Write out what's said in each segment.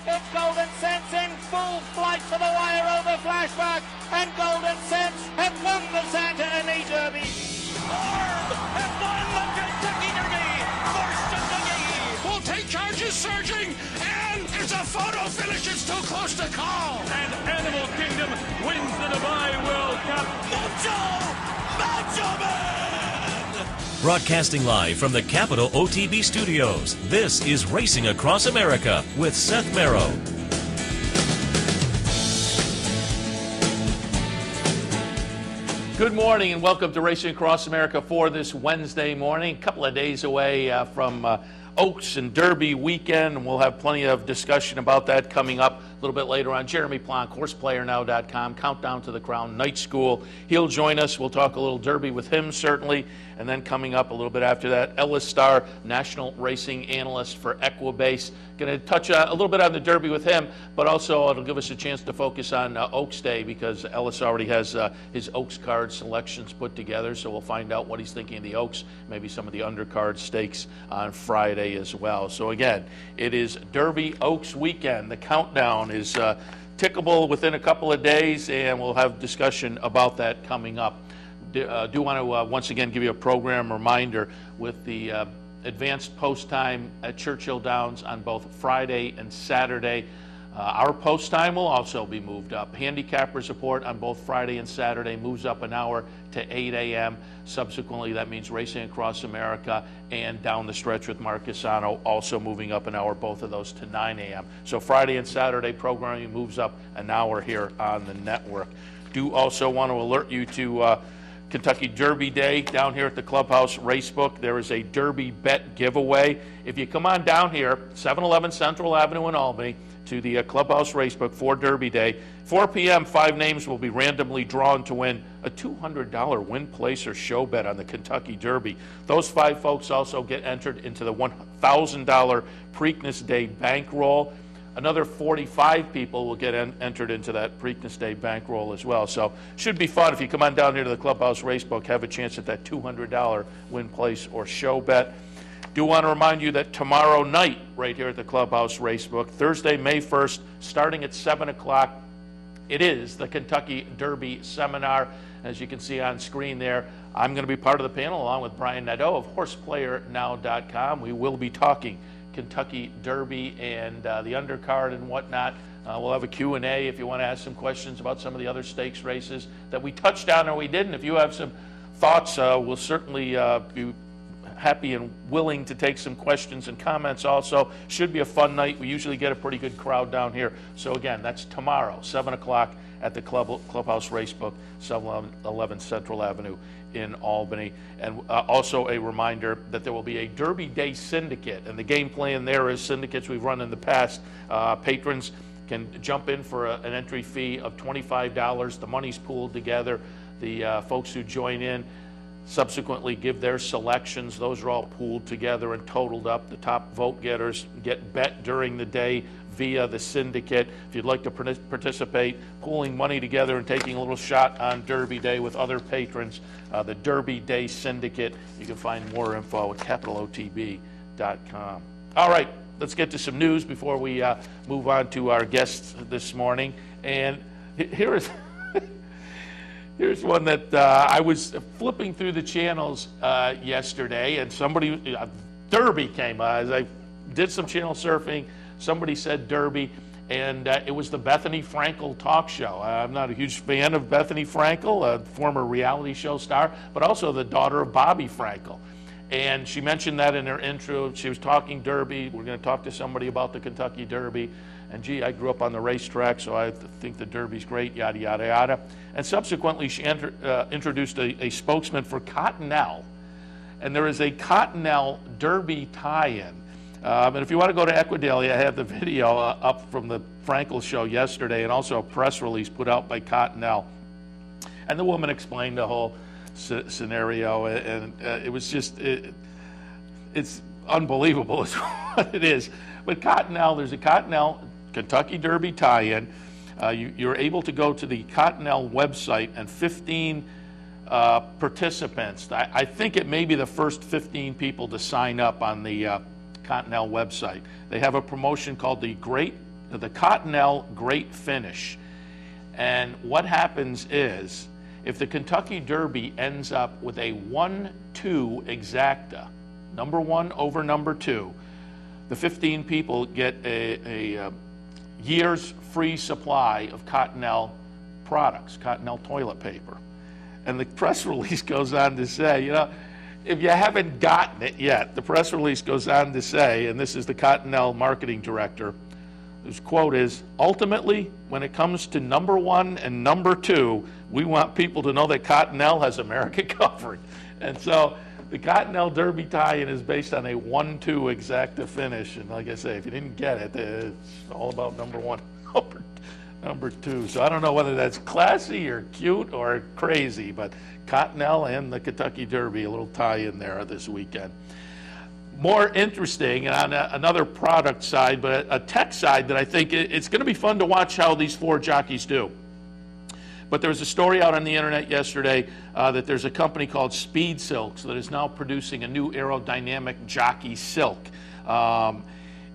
It's Golden Sense in full flight for the wire over Flashback, and Golden Sense have won the Santa Ana Derby. Orb have won the Kentucky Derby. Force will take charge is surging, and it's a photo finish. It's too close to call. And Animal Kingdom wins the Dubai World Cup. Macho Man! Broadcasting live from the Capital OTB studios, this is Racing Across America with Seth Merrow. Good morning and welcome to Racing Across America for this Wednesday morning. A couple of days away from Oaks and Derby weekend, and we'll have plenty of discussion about that coming up a little bit later on. Jeremy Plonk, horseplayernow.com, Countdown to the Crown Night School. He'll join us. We'll talk a little Derby with him, certainly. And then coming up a little bit after that, Ellis Starr, National Racing Analyst for Equibase. Going to touch a little bit on the Derby with him, but also it'll give us a chance to focus on Oaks Day because Ellis already has his Oaks card selections put together, so we'll find out what he's thinking of the Oaks, maybe some of the undercard stakes on Friday as well. So again, it is Derby Oaks weekend. The countdown is tickable within a couple of days, and we'll have discussion about that coming up. Do want to once again give you a program reminder with the advanced post time at Churchill Downs on both Friday and Saturday. Our post time will also be moved up. Handicappers report on both Friday and Saturday moves up an hour to 8 a.m. Subsequently, that means Racing Across America and Down the Stretch with Mark Cassano also moving up an hour, both of those to 9 a.m. So Friday and Saturday programming moves up an hour here on the network. Do also want to alert you to Kentucky Derby Day down here at the Clubhouse Racebook. There is a Derby bet giveaway. If you come on down here, 711 Central Avenue in Albany, to the Clubhouse Racebook for Derby Day, 4 p.m., 5 names will be randomly drawn to win a $200 win, place, or show bet on the Kentucky Derby. Those 5 folks also get entered into the $1,000 Preakness Day bankroll. Another 45 people will get entered into that Preakness Day bankroll as well. So should be fun. If you come on down here to the Clubhouse Racebook, have a chance at that $200 win, place, or show bet. Do want to remind you that tomorrow night, right here at the Clubhouse Racebook, Thursday, May 1st, starting at 7 o'clock, it is the Kentucky Derby Seminar. As you can see on screen there, I'm going to be part of the panel along with Brian Nadeau of horseplayernow.com. We will be talking Kentucky Derby and the undercard and whatnot. We'll have a Q&A if you want to ask some questions about some of the other stakes races that we touched on or we didn't. If you have some thoughts, we'll certainly be happy and willing to take some questions and comments also. Should be a fun night. We usually get a pretty good crowd down here. So again, that's tomorrow, 7 o'clock at the Clubhouse Racebook, 711 Central Avenue in Albany. And also a reminder that there will be a Derby Day syndicate, and the game plan there is syndicates we've run in the past. Patrons can jump in for an entry fee of $25. The money's pooled together. The folks who join in subsequently give their selections. Those are all pooled together and totaled up. The top vote getters get bet during the day via the syndicate. If you'd like to participate, pooling money together and taking a little shot on Derby Day with other patrons, the Derby Day Syndicate. You can find more info at capitalotb.com. All right, let's get to some news before we move on to our guests this morning. And here is here's one that I was flipping through the channels yesterday, and somebody, Derby came as I did some channel surfing. Somebody said Derby, and it was the Bethany Frankel talk show. I'm not a huge fan of Bethany Frankel, a former reality show star, but also the daughter of Bobby Frankel. And she mentioned that in her intro. She was talking Derby. We're going to talk to somebody about the Kentucky Derby. And gee, I grew up on the racetrack, so I think the Derby's great, yada, yada, yada. And subsequently, she introduced a spokesman for Cottonelle. And there is a Cottonelle Derby tie-in. And if you want to go to Equidalia, I have the video up from the Frankel show yesterday, and also a press release put out by Cottonelle. And the woman explained the whole scenario, and it was just, it's unbelievable is what it is. But Cottonelle, there's a Cottonelle Kentucky Derby tie-in. You're able to go to the Cottonelle website, and 15 participants. I think it may be the first 15 people to sign up on the Cottonelle website. They have a promotion called the Great the Cottonelle Great Finish. And what happens is, if the Kentucky Derby ends up with a 1-2 exacta, number 1 over number 2, the 15 people get a year's free supply of Cottonelle products, Cottonelle toilet paper. And the press release goes on to say, you know, if you haven't gotten it yet, the press release goes on to say, and this is the Cottonelle marketing director, whose quote is, ultimately, when it comes to number 1 and number 2, we want people to know that Cottonelle has America covered. And so the Cottonelle Derby tie-in is based on a 1-2 exacta finish. And like I say, if you didn't get it, it's all about number 1, number 2. So I don't know whether that's classy or cute or crazy, but Cottonelle and the Kentucky Derby, a little tie-in there this weekend. More interesting, and on another product side, but a tech side, that I think it's going to be fun to watch how these 4 jockeys do. But there was a story out on the internet yesterday that there's a company called Speed Silks that is now producing a new aerodynamic jockey silk.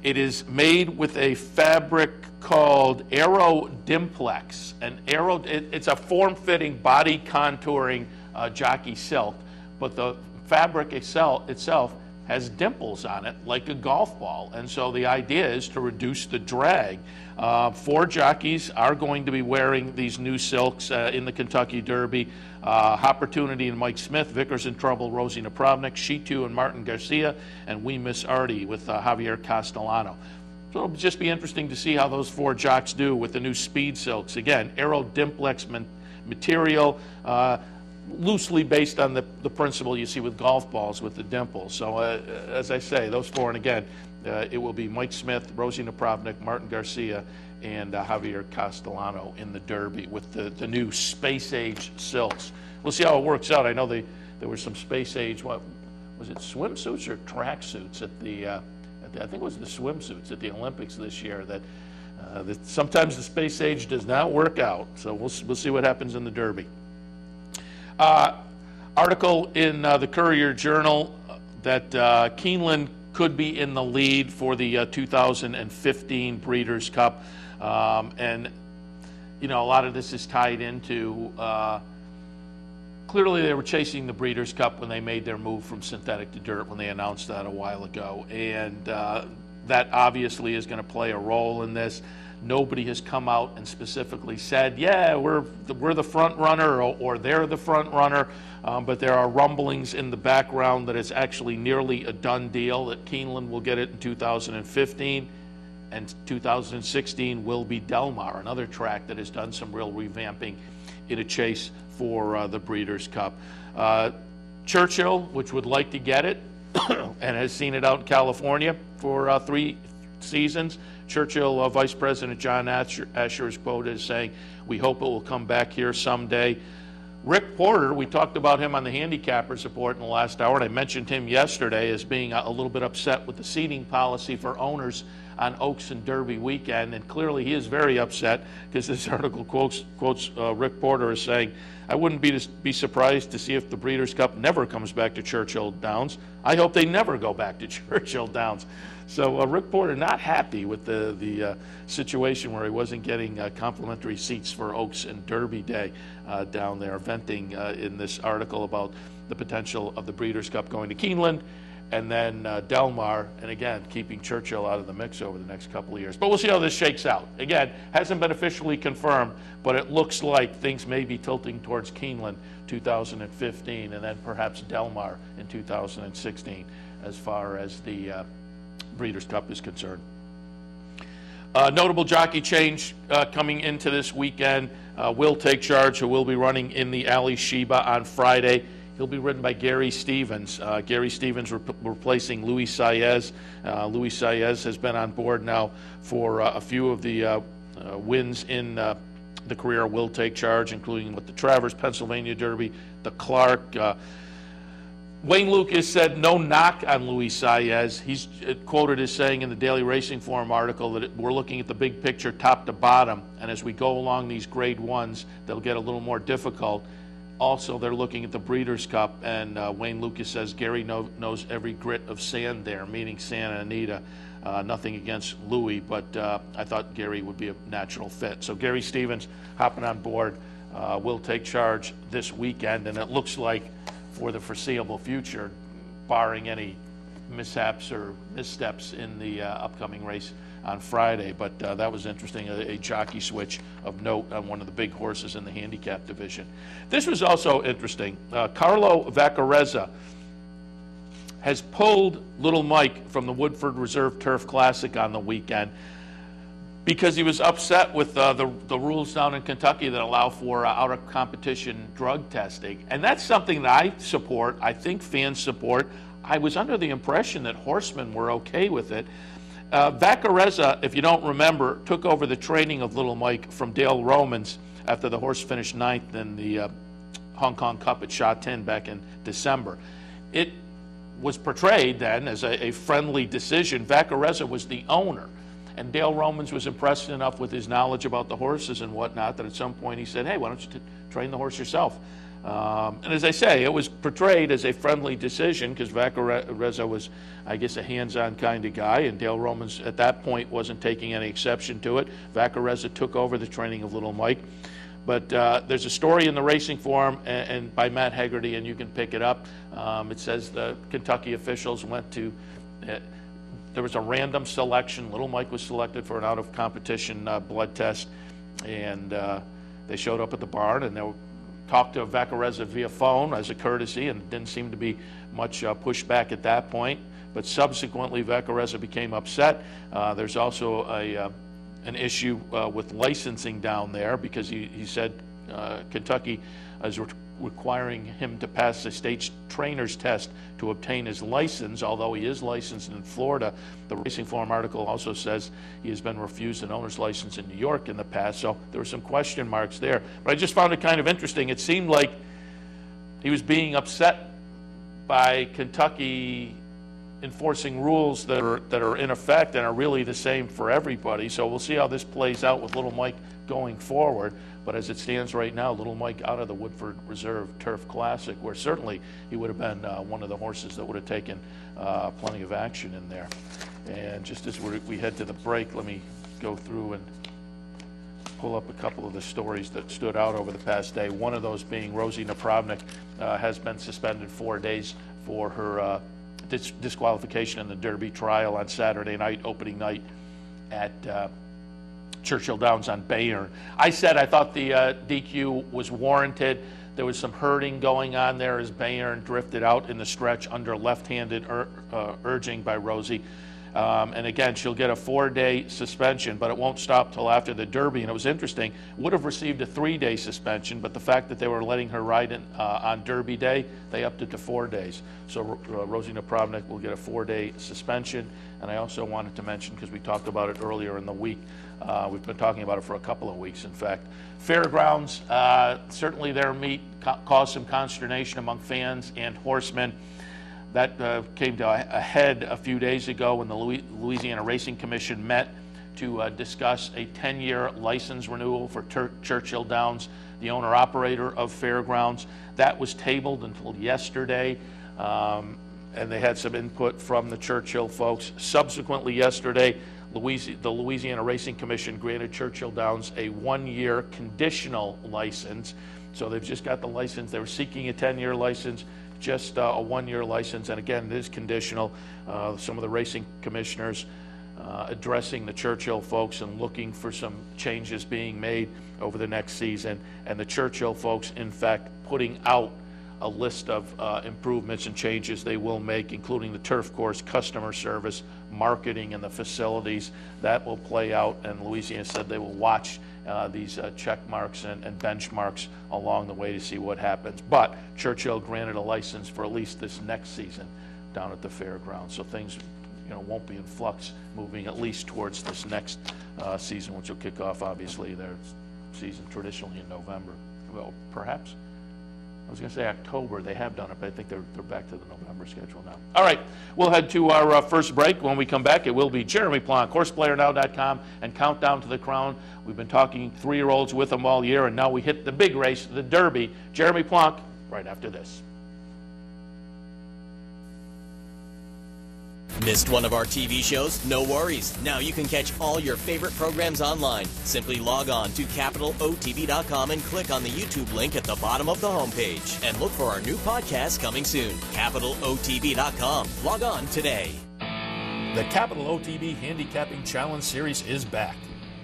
It is made with a fabric called Aero Dimplex. It's a form-fitting, body contouring jockey silk, but the fabric itself has dimples on it like a golf ball, and so the idea is to reduce the drag. 4 jockeys are going to be wearing these new silks in the Kentucky Derby. Opportunity and Mike Smith, Vickers in Trouble, Rosie Napravnik, She2 and Martin Garcia, and We Miss Artie with Javier Castellano. So it'll just be interesting to see how those 4 jocks do with the new Speed Silks. Again, Aero Dimplex material, loosely based on the principle you see with golf balls with the dimples. So as I say, those 4, and again, it will be Mike Smith, Rosie Napravnik, Martin Garcia, and Javier Castellano in the Derby with the new Space Age silks. We'll see how it works out. I know there were some Space Age, what was it, swimsuits or track suits at the, I think it was the swimsuits at the Olympics this year that sometimes the Space Age does not work out. So we'll see what happens in the Derby. Article in the Courier Journal that Keeneland could be in the lead for the 2015 Breeders' Cup. And, you know, a lot of this is tied into, clearly they were chasing the Breeders' Cup when they made their move from synthetic to dirt when they announced that a while ago. And that obviously is going to play a role in this. Nobody has come out and specifically said, yeah, we're the front runner or they're the front runner, but there are rumblings in the background that it's actually nearly a done deal, that Keeneland will get it in 2015, and 2016 will be Del Mar, another track that has done some real revamping in a chase for the Breeders' Cup. Churchill, which would like to get it, and has seen it out in California for 3 seasons. Churchill, Vice President John Asher is quoted as saying, we hope it will come back here someday. Rick Porter, we talked about him on the Handicappers Report in the last hour, and I mentioned him yesterday as being a little bit upset with the seating policy for owners on Oaks and Derby weekend, and clearly he is very upset because this article quotes Rick Porter as saying, I wouldn't be surprised to see if the Breeders' Cup never comes back to Churchill Downs. I hope they never go back to Churchill Downs. So Rick Porter not happy with the situation where he wasn't getting complimentary seats for Oaks and Derby Day down there, venting in this article about the potential of the Breeders' Cup going to Keeneland, and then Del Mar, and again, keeping Churchill out of the mix over the next couple of years. But we'll see how this shakes out. Again, hasn't been officially confirmed, but it looks like things may be tilting towards Keeneland 2015, and then perhaps Del Mar in 2016 as far as the Breeders' Cup is concerned. Notable jockey change coming into this weekend. Will Take Charge, who will be running in the Ali Sheba on Friday. He'll be ridden by Gary Stevens. Gary Stevens replacing Luis Saez. Luis Saez has been on board now for a few of the wins in the career of Will Take Charge, including with the Travers Pennsylvania Derby, the Clark. Wayne Lucas said no knock on Luis Saez. He's quoted as saying in the Daily Racing Forum article that we're looking at the big picture top to bottom, and as we go along these grade ones, they'll get a little more difficult. Also, they're looking at the Breeders' Cup, and Wayne Lucas says Gary knows every grit of sand there, meaning Santa Anita. Nothing against Louis, but I thought Gary would be a natural fit. So Gary Stevens hopping on board will take charge this weekend, and it looks like for the foreseeable future, barring any mishaps or missteps in the upcoming race on Friday. But that was interesting, a jockey switch of note on one of the big horses in the handicap division. This was also interesting. Carlo Vaccarezza has pulled Little Mike from the Woodford Reserve Turf Classic on the weekend because he was upset with the rules down in Kentucky that allow for out-of-competition drug testing. And that's something that I support, I think fans support. I was under the impression that horsemen were okay with it. Vaccarezza, if you don't remember, took over the training of Little Mike from Dale Romans after the horse finished 9th in the Hong Kong Cup at Sha Tin back in December. It was portrayed then as a friendly decision. Vaccarezza was the owner, and Dale Romans was impressed enough with his knowledge about the horses and whatnot that at some point he said, hey, why don't you train the horse yourself? And as I say, it was portrayed as a friendly decision because Vaccarezza was, I guess, a hands-on kind of guy, and Dale Romans at that point wasn't taking any exception to it. Vaccarezza took over the training of Little Mike. But there's a story in the Racing Forum and by Matt Hegarty, and you can pick it up. It says the Kentucky officials went to, there was a random selection. Little Mike was selected for an out-of-competition blood test, and they showed up at the barn, and they talked to Vaccarezza via phone as a courtesy, and didn't seem to be much pushback at that point. But subsequently, Vaccarezza became upset. There's also an issue with licensing down there because he said Kentucky is requiring him to pass the state trainer's test to obtain his license, although he is licensed in Florida. The Racing Forum article also says he has been refused an owner's license in New York in the past, so there were some question marks there. But I just found it kind of interesting. It seemed like he was being upset by Kentucky enforcing rules that are in effect and are really the same for everybody. So we'll see how this plays out with Little Mike going forward. But as it stands right now, Little Mike out of the Woodford Reserve Turf Classic, where certainly he would have been one of the horses that would have taken plenty of action in there. And just as we head to the break, let me go through and pull up a couple of the stories that stood out over the past day. One of those being Rosie Napravnik has been suspended 4 days for her disqualification in the Derby trial on Saturday night, opening night at Churchill Downs on Bayern. I said I thought the DQ was warranted. There was some hurting going on there as Bayern drifted out in the stretch under left-handed urging by Rosie. And again, she'll get a 4-day suspension, but it won't stop till after the Derby. And it was interesting, would have received a 3-day suspension, but the fact that they were letting her ride on Derby Day, they upped it to 4 days. So Rosie Napravnik will get a 4-day suspension. And I also wanted to mention, because we talked about it earlier in the week, we've been talking about it for a couple of weeks, in fact. Fairgrounds, certainly their meet caused some consternation among fans and horsemen. That came to a head a few days ago when the Louisiana Racing Commission met to discuss a 10-year license renewal for Churchill Downs, the owner-operator of Fairgrounds. That was tabled until yesterday, and they had some input from the Churchill folks. Subsequently yesterday, the Louisiana Racing Commission granted Churchill Downs a 1-year conditional license. So they've just got the license. They were seeking a 10-year license, just a 1-year license, and again, it is conditional. Some of the racing commissioners addressing the Churchill folks and looking for some changes being made over the next season, and the Churchill folks, in fact, putting out a list of improvements and changes they will make, including the turf course, customer service, marketing, and the facilities. That will play out, and Louisiana said they will watch these check marks and benchmarks along the way to see what happens. But Churchill granted a license for at least this next season down at the fairgrounds, so things won't be in flux moving at least towards this next season, which will kick off obviously their season traditionally in November. Well, perhaps I was going to say October. They have done it, but I think they're back to the November schedule now. All right, we'll head to our first break. When we come back, it will be Jeremy Plonk, HorsePlayerNow.com, and Countdown to the Crown. We've been talking 3-year-olds with them all year, and now we hit the big race, the Derby. Jeremy Plonk, right after this. Missed one of our TV shows? No worries. Now you can catch all your favorite programs online. Simply log on to CapitalOTB.com and click on the YouTube link at the bottom of the homepage. And look for our new podcast coming soon. CapitalOTB.com. Log on today. The Capital OTB Handicapping Challenge Series is back.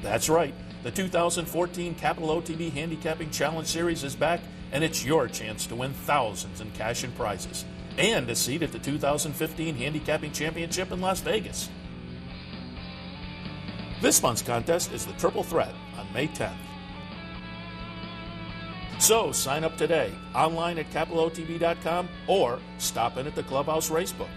That's right. The 2014 Capital OTB Handicapping Challenge Series is back, and it's your chance to win thousands in cash and prizes, and a seat at the 2015 Handicapping Championship in Las Vegas. This month's contest is the Triple Threat on May 10th. So sign up today, online at CapitalOTB.com, or stop in at the Clubhouse Racebook.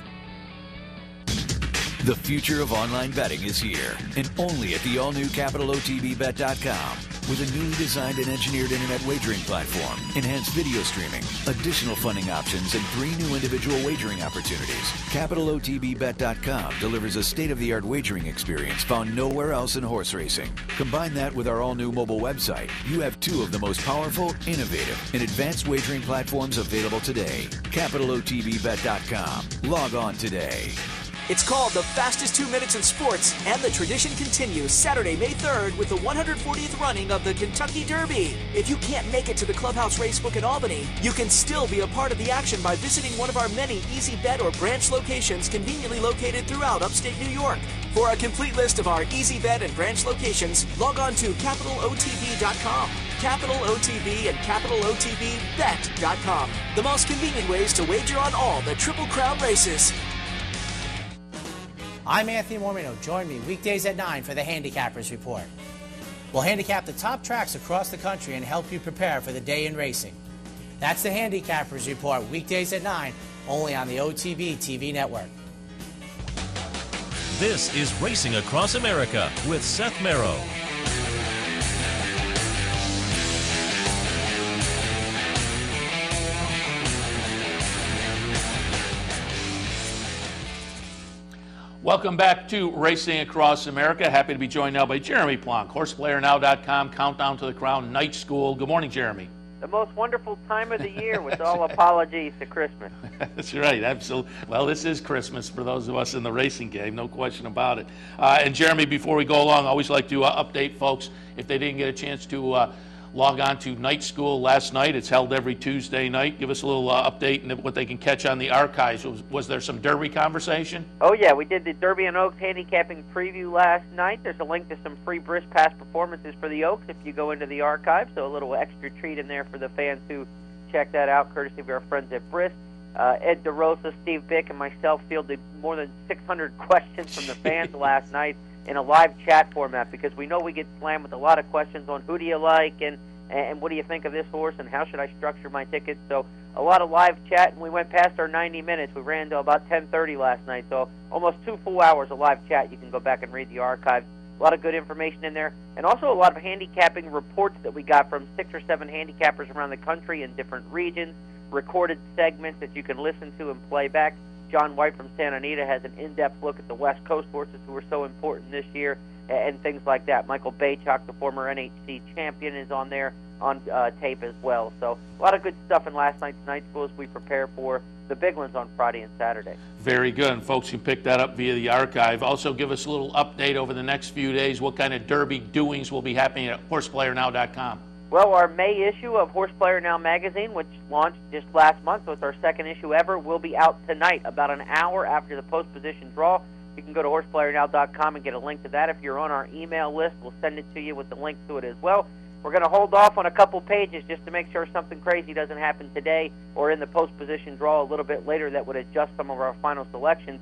The future of online betting is here, and only at the all-new CapitalOTBBet.com. With a newly designed and engineered internet wagering platform, enhanced video streaming, additional funding options, and 3 new individual wagering opportunities, CapitalOTBBet.com delivers a state-of-the-art wagering experience found nowhere else in horse racing. Combine that with our all-new mobile website. You have 2 of the most powerful, innovative, and advanced wagering platforms available today. CapitalOTBBet.com. Log on today. It's called the fastest 2 minutes in sports, and the tradition continues Saturday, May 3rd with the 140th running of the Kentucky Derby. If you can't make it to the Clubhouse Racebook in Albany, you can still be a part of the action by visiting one of our many Easy Bet or branch locations conveniently located throughout upstate New York. For a complete list of our Easy Bet and branch locations, log on to CapitalOTB.com. Capital OTB and CapitalOTBBet.com. The most convenient ways to wager on all the Triple Crown races. I'm Anthony Mormino. Join me weekdays at 9 for the Handicappers Report. We'll handicap the top tracks across the country and help you prepare for the day in racing. That's the Handicappers Report, weekdays at 9, only on the OTB TV network. This is Racing Across America with Seth Merrow. Welcome back to Racing Across America. Happy to be joined now by Jeremy Plonk, HorsePlayerNow.com, Countdown to the Crown Night School. Good morning, Jeremy. The most wonderful time of the year, with all apologies to Christmas. That's right, absolutely. Well, this is Christmas for those of us in the racing game, no question about it. And Jeremy, before we go along, I always like to update folks if they didn't get a chance to log on to Night School last night. It's held every Tuesday night. Give us a little update and what they can catch on the archives. Was there some Derby conversation? Oh, yeah. We did the Derby and Oaks handicapping preview last night. There's a link to some free Brisk Pass performances for the Oaks if you go into the archive, so a little extra treat in there for the fans who check that out, courtesy of our friends at Brisk. Ed DeRosa, Steve Bick, and myself fielded more than 600 questions from the fans last night in a live chat format, because we know we get slammed with a lot of questions on who do you like and what do you think of this horse and how should I structure my tickets. So a lot of live chat, and we went past our 90 minutes. We ran to about 10:30 last night, so almost 2 full hours of live chat. You can go back and read the archives. A lot of good information in there, and also a lot of handicapping reports that we got from 6 or 7 handicappers around the country in different regions, recorded segments that you can listen to and play back. John White from Santa Anita has an in-depth look at the West Coast horses who were so important this year and things like that. Michael Baychuk, the former NHC champion, is on there on tape as well. So a lot of good stuff in last night's Night School as we prepare for the big ones on Friday and Saturday. Very good. And folks can pick that up via the archive. Also give us a little update over the next few days. What kind of Derby doings will be happening at HorsePlayerNow.com? Well, our May issue of Horse Player Now magazine, which launched just last month, so it's our second issue ever, will be out tonight, about an hour after the post-position draw. You can go to HorsePlayerNow.com and get a link to that. If you're on our email list, we'll send it to you with the link to it as well. We're going to hold off on a couple pages just to make sure something crazy doesn't happen today or in the post-position draw a little bit later that would adjust some of our final selections.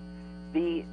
The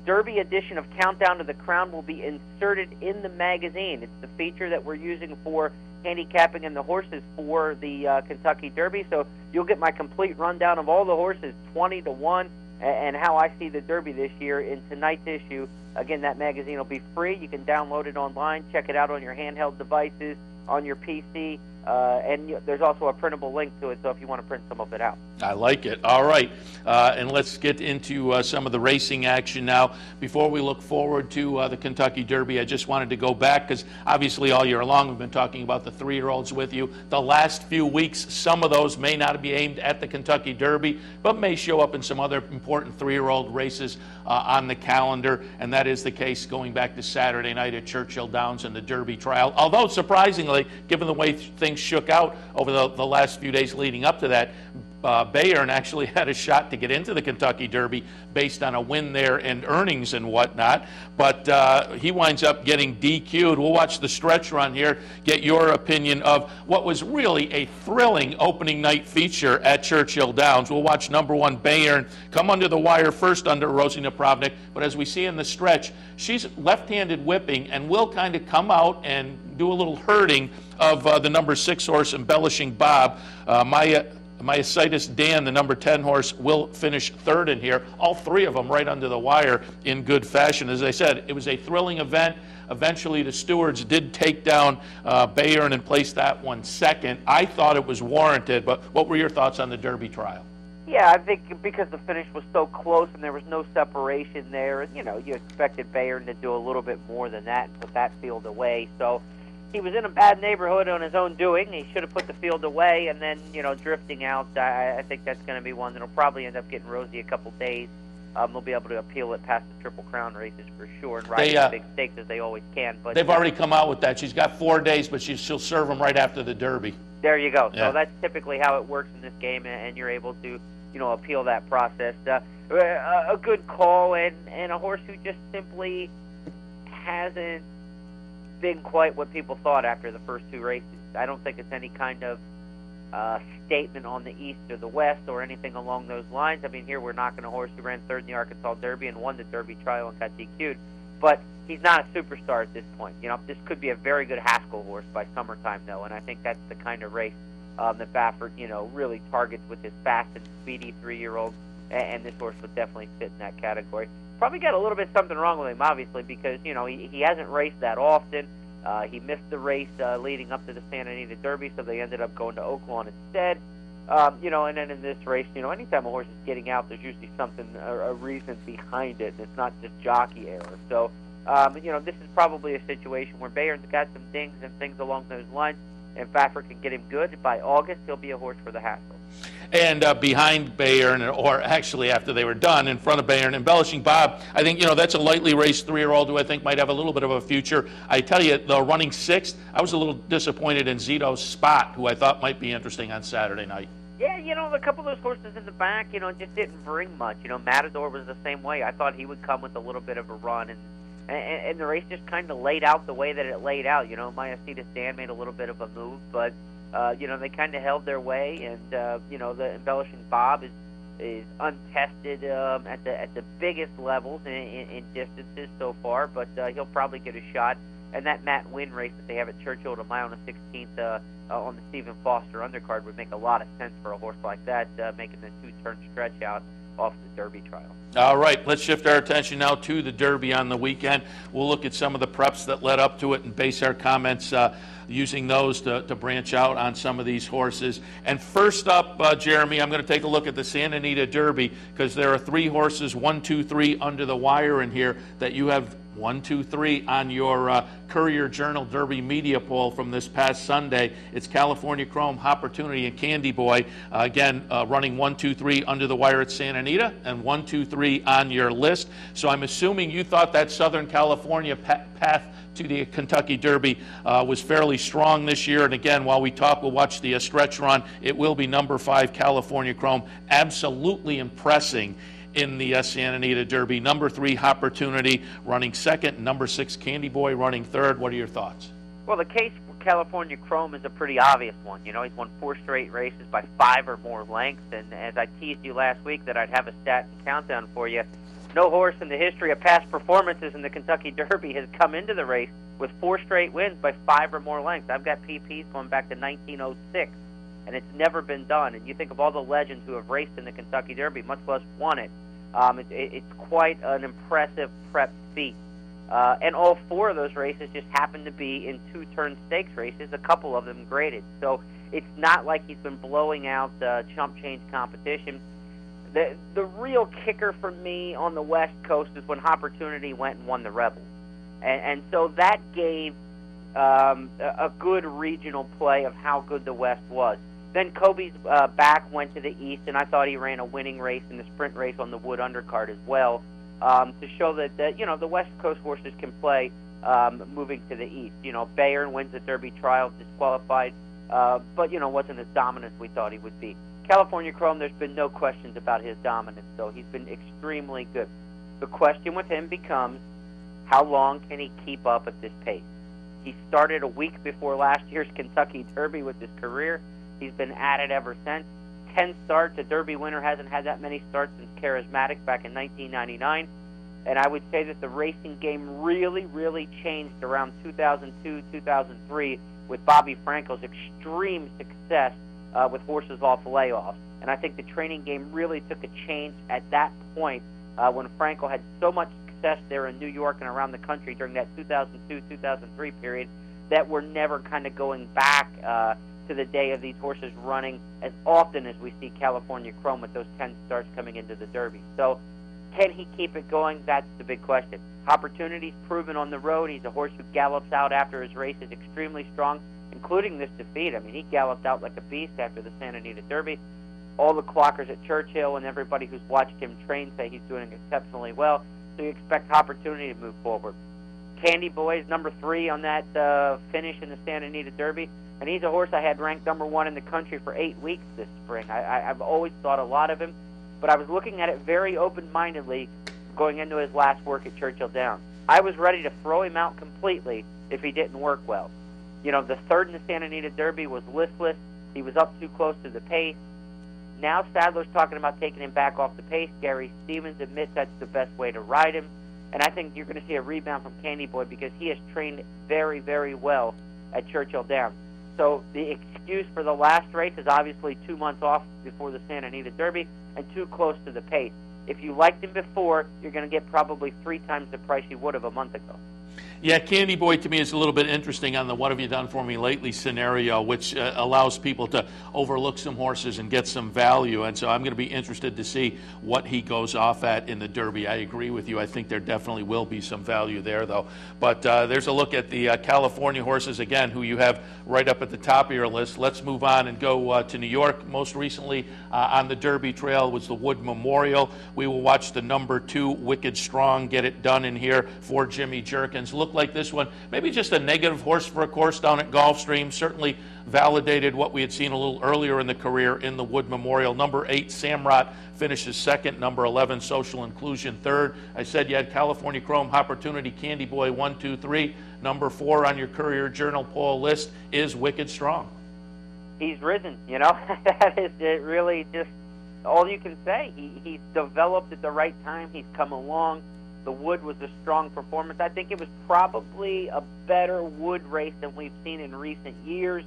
Derby edition of Countdown to the Crown will be inserted in the magazine. It's the feature that we're using for handicapping and the horses for the Kentucky Derby. So you'll get my complete rundown of all the horses, 20-1, and how I see the Derby this year in tonight's issue. Again, that magazine will be free. You can download it online, check it out on your handheld devices, on your PC, And there's also a printable link to it, so if you want to print some of it out. I like it. All right. And let's get into some of the racing action now. Before we look forward to the Kentucky Derby, I just wanted to go back because obviously all year long we've been talking about the 3-year-olds with you. The last few weeks, some of those may not be aimed at the Kentucky Derby, but may show up in some other important 3-year-old races on the calendar, and that is the case going back to Saturday night at Churchill Downs and the Derby trial. Although, surprisingly, given the way things shook out over the last few days leading up to that, Bayern actually had a shot to get into the Kentucky Derby based on a win there and earnings and whatnot, but he winds up getting DQ'd. We'll watch the stretch run here, get your opinion of what was really a thrilling opening night feature at Churchill Downs. We'll watch number 1 Bayern come under the wire first under Rosie Napravnik, but as we see in the stretch, she's left-handed whipping and will kind of come out and do a little herding of the number 6 horse Embellishing Bob. Myositis Dan, the number 10 horse, will finish third in here. All 3 of them right under the wire in good fashion. As I said, it was a thrilling event. Eventually, the stewards did take down Bayern and place that one second. I thought it was warranted, but what were your thoughts on the Derby trial? Yeah, I think because the finish was so close and there was no separation there, and, you expected Bayern to do a little bit more than that and put that field away. So he was in a bad neighborhood on his own doing. He should have put the field away, and then, drifting out, I think that's going to be one that'll probably end up getting Rosie a couple days. They'll be able to appeal it past the Triple Crown races for sure and ride the big stakes as they always can. But they've already come out with that. She's got 4 days, but she'll serve them right after the Derby. There you go. Yeah. So that's typically how it works in this game, and you're able to, appeal that process. A good call, and a horse who just simply hasn't been quite what people thought after the first 2 races. I don't think it's any kind of statement on the East or the West or anything along those lines. I mean, here we're knocking a horse who ran third in the Arkansas Derby and won the Derby trial and got DQ'd, but he's not a superstar at this point. This could be a very good Haskell horse by summertime, though, and I think that's the kind of race that Baffert, really targets with his fast and speedy 3-year-old, and this horse would definitely fit in that category. Probably got a little bit something wrong with him, obviously, because, he hasn't raced that often. He missed the race leading up to the Santa Anita Derby, so they ended up going to Oaklawn instead. And then in this race, anytime a horse is getting out, there's usually something, a reason behind it. It's not just jockey error. So, this is probably a situation where Bayern's got some dings and things along those lines. If Baffert can get him good, by August, he'll be a horse for the Haskell. And behind Bayern, or actually after they were done, in front of Bayern, Embellishing Bob, I think, that's a lightly raced 3-year-old who I think might have a little bit of a future. I tell you, the running 6th, I was a little disappointed in Zito's Spot, who I thought might be interesting on Saturday night. Yeah, a couple of those horses in the back, just didn't bring much. Matador was the same way. I thought he would come with a little bit of a run, and the race just kind of laid out the way that it laid out. Myositis Dan made a little bit of a move, but they kind of held their way, and the Embellishing Bob is untested at the biggest levels in distances so far, but he'll probably get a shot. And that Matt Wynn race that they have at Churchill tomorrow on the 16th on the Stephen Foster undercard would make a lot of sense for a horse like that, making the 2-turn stretch out off the Derby trial. All right, let's shift our attention now to the Derby on the weekend. We'll look at some of the preps that led up to it and base our comments using those to branch out on some of these horses. And first up, Jeremy, I'm going to take a look at the Santa Anita Derby because there are 3 horses, 1, 2, 3 under the wire in here that you have 1, 2, 3 on your Courier Journal Derby media poll from this past Sunday. It's California Chrome, Opportunity, and Candy Boy. Again, running 1, 2, 3 under the wire at Santa Anita, and 1, 2, 3 on your list. So I'm assuming you thought that Southern California path to the Kentucky Derby was fairly strong this year. And again, while we talk, we'll watch the stretch run. It will be number 5 California Chrome, absolutely impressing in the Santa Anita Derby. Number 3 Opportunity running second, number 6 Candy Boy running third. What are your thoughts? Well, the case for California Chrome is a pretty obvious one. He's won 4 straight races by 5 or more lengths, and as I teased you last week that I'd have a stat and countdown for you, no horse in the history of past performances in the Kentucky Derby has come into the race with 4 straight wins by 5 or more lengths. I've got PPs going back to 1906, and it's never been done. And you think of all the legends who have raced in the Kentucky Derby, much less won it. It's quite an impressive prep feat. And all 4 of those races just happened to be in 2-turn stakes races, a couple of them graded. So it's not like he's been blowing out chump change competition. The real kicker for me on the West Coast is when Opportunity went and won the Rebels. And so that gave a good regional play of how good the West was. Then Kobe's back went to the East, and I thought he ran a winning race in the sprint race on the Wood undercard as well, to show that the West Coast horses can play moving to the East. Bayern wins the Derby Trial, disqualified, but wasn't as dominant as we thought he would be. California Chrome, there's been no questions about his dominance, so he's been extremely good. The question with him becomes, how long can he keep up at this pace? He started a week before last year's Kentucky Derby with his career. He's been at it ever since. 10 starts. A Derby winner hasn't had that many starts since Charismatic back in 1999. And I would say that the racing game really, really changed around 2002, 2003 with Bobby Frankel's extreme success with horses off layoffs. And I think the training game really took a change at that point when Frankel had so much success there in New York and around the country during that 2002-2003 period that we're never kind of going back to the day of these horses running as often as we see California Chrome with those 10 starts coming into the Derby. So can he keep it going? That's the big question. Opportunity's proven on the road. He's a horse who gallops out after his race is extremely strong, including this defeat. I mean, he galloped out like a beast after the Santa Anita Derby. All the clockers at Churchill and everybody who's watched him train say he's doing exceptionally well. So you expect Opportunity to move forward. Candy Boy is number 3 on that finish in the Santa Anita Derby, and he's a horse I had ranked number 1 in the country for 8 weeks this spring. I've always thought a lot of him, but I was looking at it very open-mindedly going into his last work at Churchill Downs. I was ready to throw him out completely if he didn't work well. The third in the Santa Anita Derby was listless. He was up too close to the pace. Now Sadler's talking about taking him back off the pace. Gary Stevens admits that's the best way to ride him. And I think you're going to see a rebound from Candy Boy because he has trained very, very well at Churchill Downs. So the excuse for the last race is obviously 2 months off before the Santa Anita Derby and too close to the pace. If you liked him before, you're going to get probably 3 times the price you would have a month ago. Yeah, Candy Boy to me is a little bit interesting on the what have you done for me lately scenario, which allows people to overlook some horses and get some value. And so I'm going to be interested to see what he goes off at in the Derby. I agree with you. I think there definitely will be some value there, though. But there's a look at the California horses, again, who you have right up at the top of your list. Let's move on and go to New York. Most recently on the Derby Trail was the Wood Memorial. We will watch the number 2, Wicked Strong, get it done in here for Jimmy Jerkins. Looked like this one, maybe just a negative horse for a course down at Gulfstream. Certainly validated what we had seen a little earlier in the career in the Wood Memorial. Number 8, Samrat, finishes 2nd. Number 11, Social Inclusion, 3rd. I said you had California Chrome, Opportunity, Candy Boy, 1, 2, 3. Number 4 on your Courier Journal poll list is Wicked Strong. He's risen, that is really just all you can say. He's developed at the right time. He's come along. The Wood was a strong performance. I think it was probably a better Wood race than we've seen in recent years.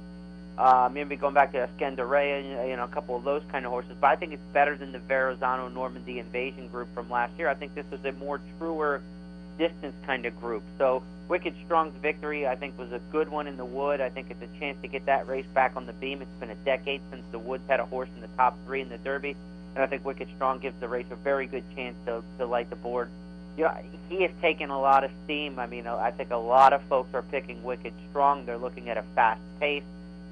Maybe going back to Escandarea, a couple of those kind of horses. But I think it's better than the Verrazano Normandy Invasion group from last year. I think this was a more truer distance kind of group. So Wicked Strong's victory, I think, was a good one in the Wood. I think it's a chance to get that race back on the beam. It's been a decade since the Woods had a horse in the top 3 in the Derby. And I think Wicked Strong gives the race a very good chance to light the board. He has taken a lot of steam. I mean, I think a lot of folks are picking Wicked Strong. They're looking at a fast pace.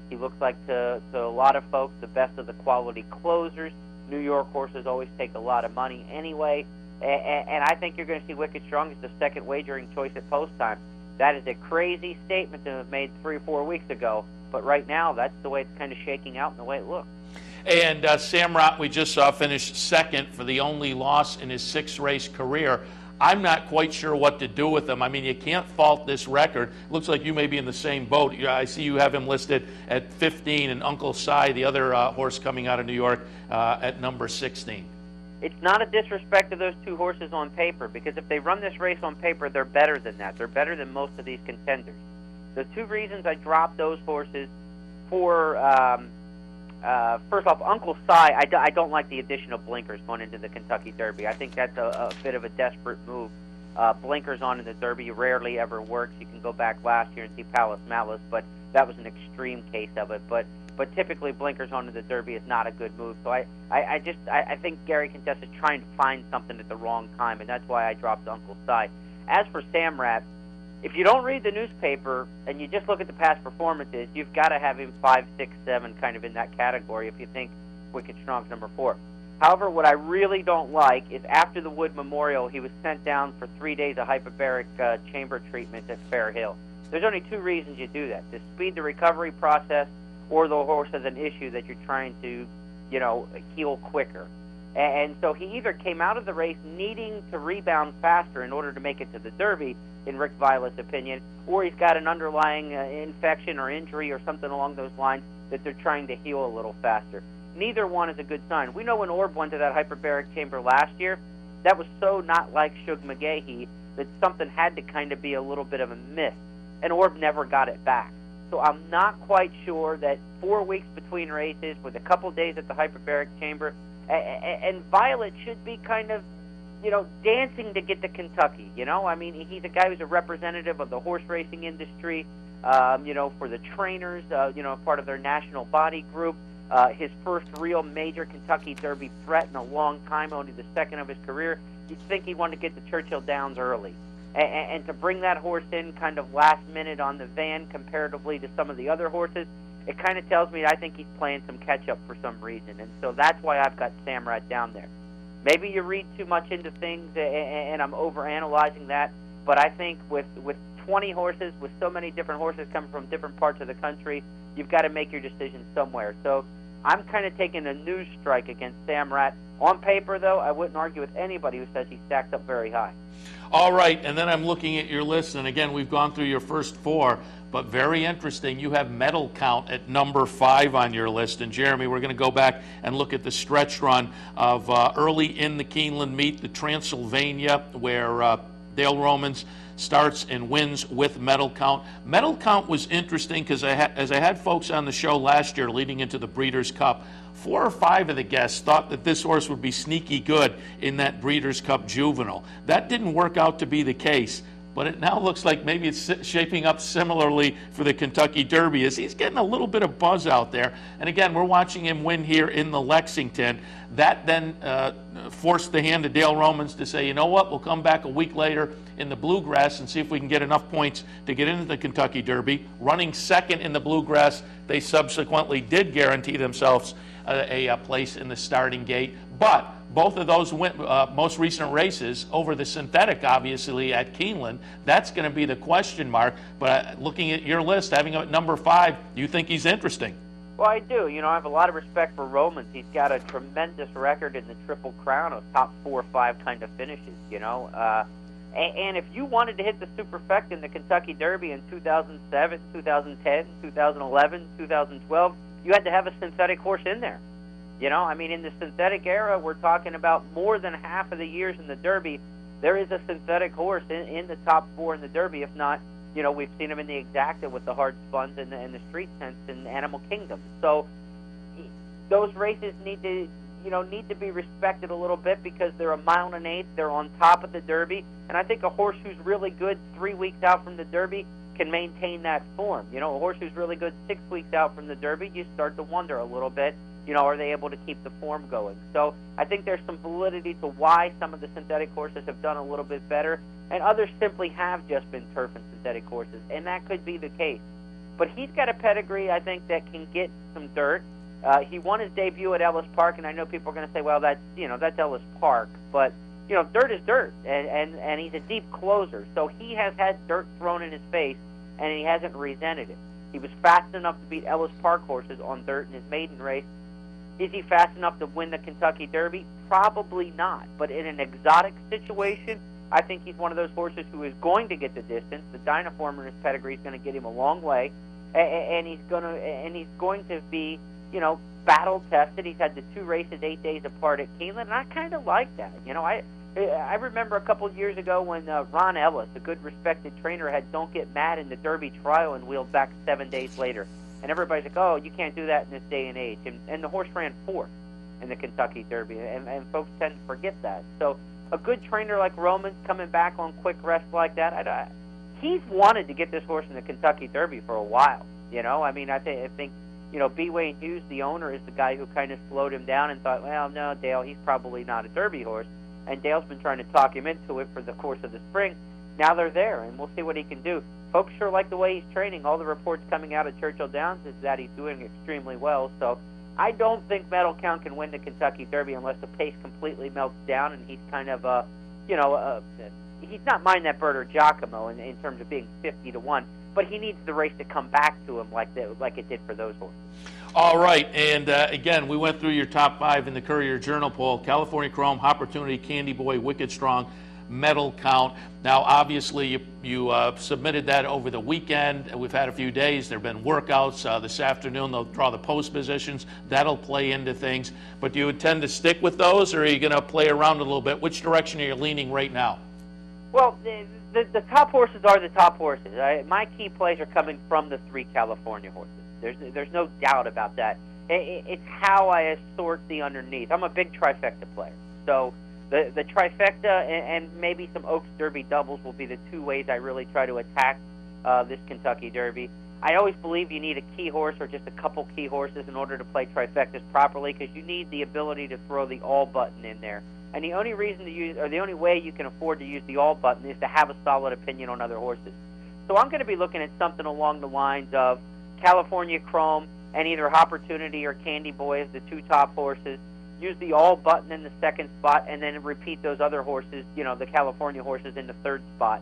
He looks like, to a lot of folks, the best of the quality closers. New York horses always take a lot of money anyway. And I think you're going to see Wicked Strong as the second wagering choice at post time. That is a crazy statement to have made 3 or 4 weeks ago. But right now, that's the way it's kind of shaking out and the way it looks. And Samrat, we just saw, finished 2nd for the only loss in his 6-race career. I'm not quite sure what to do with him. I mean, you can't fault this record. Looks like you may be in the same boat. I see you have him listed at 15 and Uncle Si, the other horse coming out of New York, at number 16. It's not a disrespect to those 2 horses on paper, because if they run this race on paper, they're better than that. They're better than most of these contenders. The 2 reasons I dropped those horses for, first off, Uncle Si, I don't like the addition of blinkers going into the Kentucky Derby. I think that's a bit of a desperate move. Blinkers on in the Derby rarely ever works. You can go back last year and see Palace Malice, but that was an extreme case of it. But typically blinkers on in the Derby is not a good move. So I think Gary Contessa is trying to find something at the wrong time, and that's why I dropped Uncle Si. As for Samrat, if you don't read the newspaper and you just look at the past performances, you've got to have him 5, 6, 7 kind of in that category if you think Wicked Strong's number 4. However, what I really don't like is after the Wood Memorial, he was sent down for 3 days of hyperbaric chamber treatment at Fair Hill. There's only 2 reasons you do that: to speed the recovery process, or the horse has an issue that you're trying to, heal quicker. And so he either came out of the race needing to rebound faster in order to make it to the Derby, in Rick Violet's opinion, or he's got an underlying infection or injury or something along those lines that they're trying to heal a little faster. Neither one is a good sign. We know when Orb went to that hyperbaric chamber last year, that was so not like Shug McGahee that something had to kind of be a little bit of a miss, and Orb never got it back. So I'm not quite sure that 4 weeks between races with a couple days at the hyperbaric chamber, and Violet should be kind of, dancing to get to Kentucky. I mean, he's a guy who's a representative of the horse racing industry, for the trainers, part of their national body group. His first real major Kentucky Derby threat in a long time, only the second of his career. You'd think he wanted to get to Churchill Downs early. And to bring that horse in kind of last minute on the van comparatively to some of the other horses, it kind of tells me I think he's playing some catch-up for some reason. And so that's why I've got Samrat down there. Maybe you read too much into things and I'm overanalyzing that, but I think with 20 horses, with so many different horses coming from different parts of the country, you've got to make your decision somewhere. So I'm kind of taking a news strike against Samrat. On paper, though, I wouldn't argue with anybody who says he stacked up very high. All right, and then I'm looking at your list, and again, we've gone through your first 4, but very interesting. You have Medal Count at number 5 on your list. And Jeremy, we're going to go back and look at the stretch run of early in the Keeneland meet, the Transylvania, where Dale Romans starts and wins with Medal Count. Medal Count was interesting because as I had folks on the show last year leading into the Breeders' Cup, 4 or 5 of the guests thought that this horse would be sneaky good in that Breeders' Cup Juvenile. That didn't work out to be the case, but it now looks like maybe it's shaping up similarly for the Kentucky Derby as he's getting a little bit of buzz out there. And again, we're watching him win here in the Lexington. That then forced the hand of Dale Romans to say, you know what, we'll come back a week later in the Bluegrass and see if we can get enough points to get into the Kentucky Derby. Running second in the Bluegrass, they subsequently did guarantee themselves a place in the starting gate. But both of those most recent races over the synthetic, obviously, at Keeneland, that's going to be the question mark. But looking at your list, having him at number 5, you think he's interesting? Well, I do. I have a lot of respect for Romans. He's got a tremendous record in the Triple Crown of top 4 or 5 kind of finishes, And if you wanted to hit the superfecta in the Kentucky Derby in 2007, 2010, 2011, 2012, you had to have a synthetic horse in there. In the synthetic era, we're talking about more than half of the years in the Derby, there is a synthetic horse in the top 4 in the Derby. If not, we've seen him in the Exacta with the hard spuns and the Street Sense in Animal Kingdom. So those races need to be respected a little bit because they're a mile and an eighth. They're on top of the Derby, and I think a horse who's really good 3 weeks out from the Derby can maintain that form. A horse who's really good 6 weeks out from the Derby, you start to wonder a little bit, are they able to keep the form going? So I think there's some validity to why some of the synthetic horses have done a little bit better, and others simply have just been turf and synthetic horses, and that could be the case. But he's got a pedigree, I think, that can get some dirt. He won his debut at Ellis Park, and I know people are going to say, well, that's Ellis Park, but dirt is dirt, and he's a deep closer, so he has had dirt thrown in his face, and he hasn't resented it. He was fast enough to beat Ellis Park horses on dirt in his maiden race. Is he fast enough to win the Kentucky Derby? Probably not, but in an exotic situation, I think he's one of those horses who is going to get the distance. The Dynaform in his pedigree is going to get him a long way, and he's going to be, battle tested. He's had the 2 races 8 days apart at Keeneland, and I kind of like that. I remember a couple of years ago when Ron Ellis, a good respected trainer, had Don't Get Mad in the Derby trial and wheeled back 7 days later. And everybody's like, oh, you can't do that in this day and age. And the horse ran 4th in the Kentucky Derby, and folks tend to forget that. So a good trainer like Roman's coming back on quick rest like that, he's wanted to get this horse in the Kentucky Derby for a while. I mean, I think B. Wayne Hughes, the owner, is the guy who kind of slowed him down and thought, well, no, Dale, he's probably not a Derby horse. And Dale's been trying to talk him into it for the course of the spring. Now they're there, and we'll see what he can do. Folks sure like the way he's training. All the reports coming out of Churchill Downs is that he's doing extremely well. So I don't think Metal Count can win the Kentucky Derby unless the pace completely melts down, and he's kind of, he's not mind that bird or Giacomo in terms of being 50-1. But he needs the race to come back to him like it did for those horses. All right, and again, we went through your top 5 in the Courier Journal poll: California Chrome, Opportunity, Candy Boy, Wicked Strong, Metal Count. Now, obviously, you submitted that over the weekend. We've had a few days. There have been workouts. This afternoon, they'll draw the post positions. That'll play into things. But do you intend to stick with those, or are you going to play around a little bit? Which direction are you leaning right now? Well, the top horses are the top horses. My key plays are coming from the 3 California horses. There's no doubt about that. It's how I assort the underneath. I'm a big trifecta player. So the trifecta and maybe some Oaks Derby doubles will be the 2 ways I really try to attack this Kentucky Derby. I always believe you need a key horse or just a couple key horses in order to play trifectas properly, because you need the ability to throw the all button in there. And the only reason to use, or the only way you can afford to use the all button, is to have a solid opinion on other horses. So I'm going to be looking at something along the lines of California Chrome and either Opportunity or Candy Boy as the 2 top horses. Use the all button in the 2nd spot, and then repeat those other horses, the California horses, in the 3rd spot.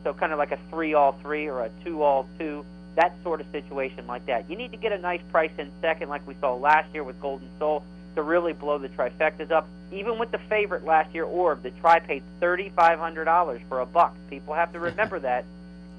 So kind of like a 3-all-3 or a 2-all-2, that sort of situation like that. You need to get a nice price in 2nd, like we saw last year with Golden Soul, to really blow the trifectas up. Even with the favorite last year, Orb, the Tri paid $3,500 for $1. People have to remember that.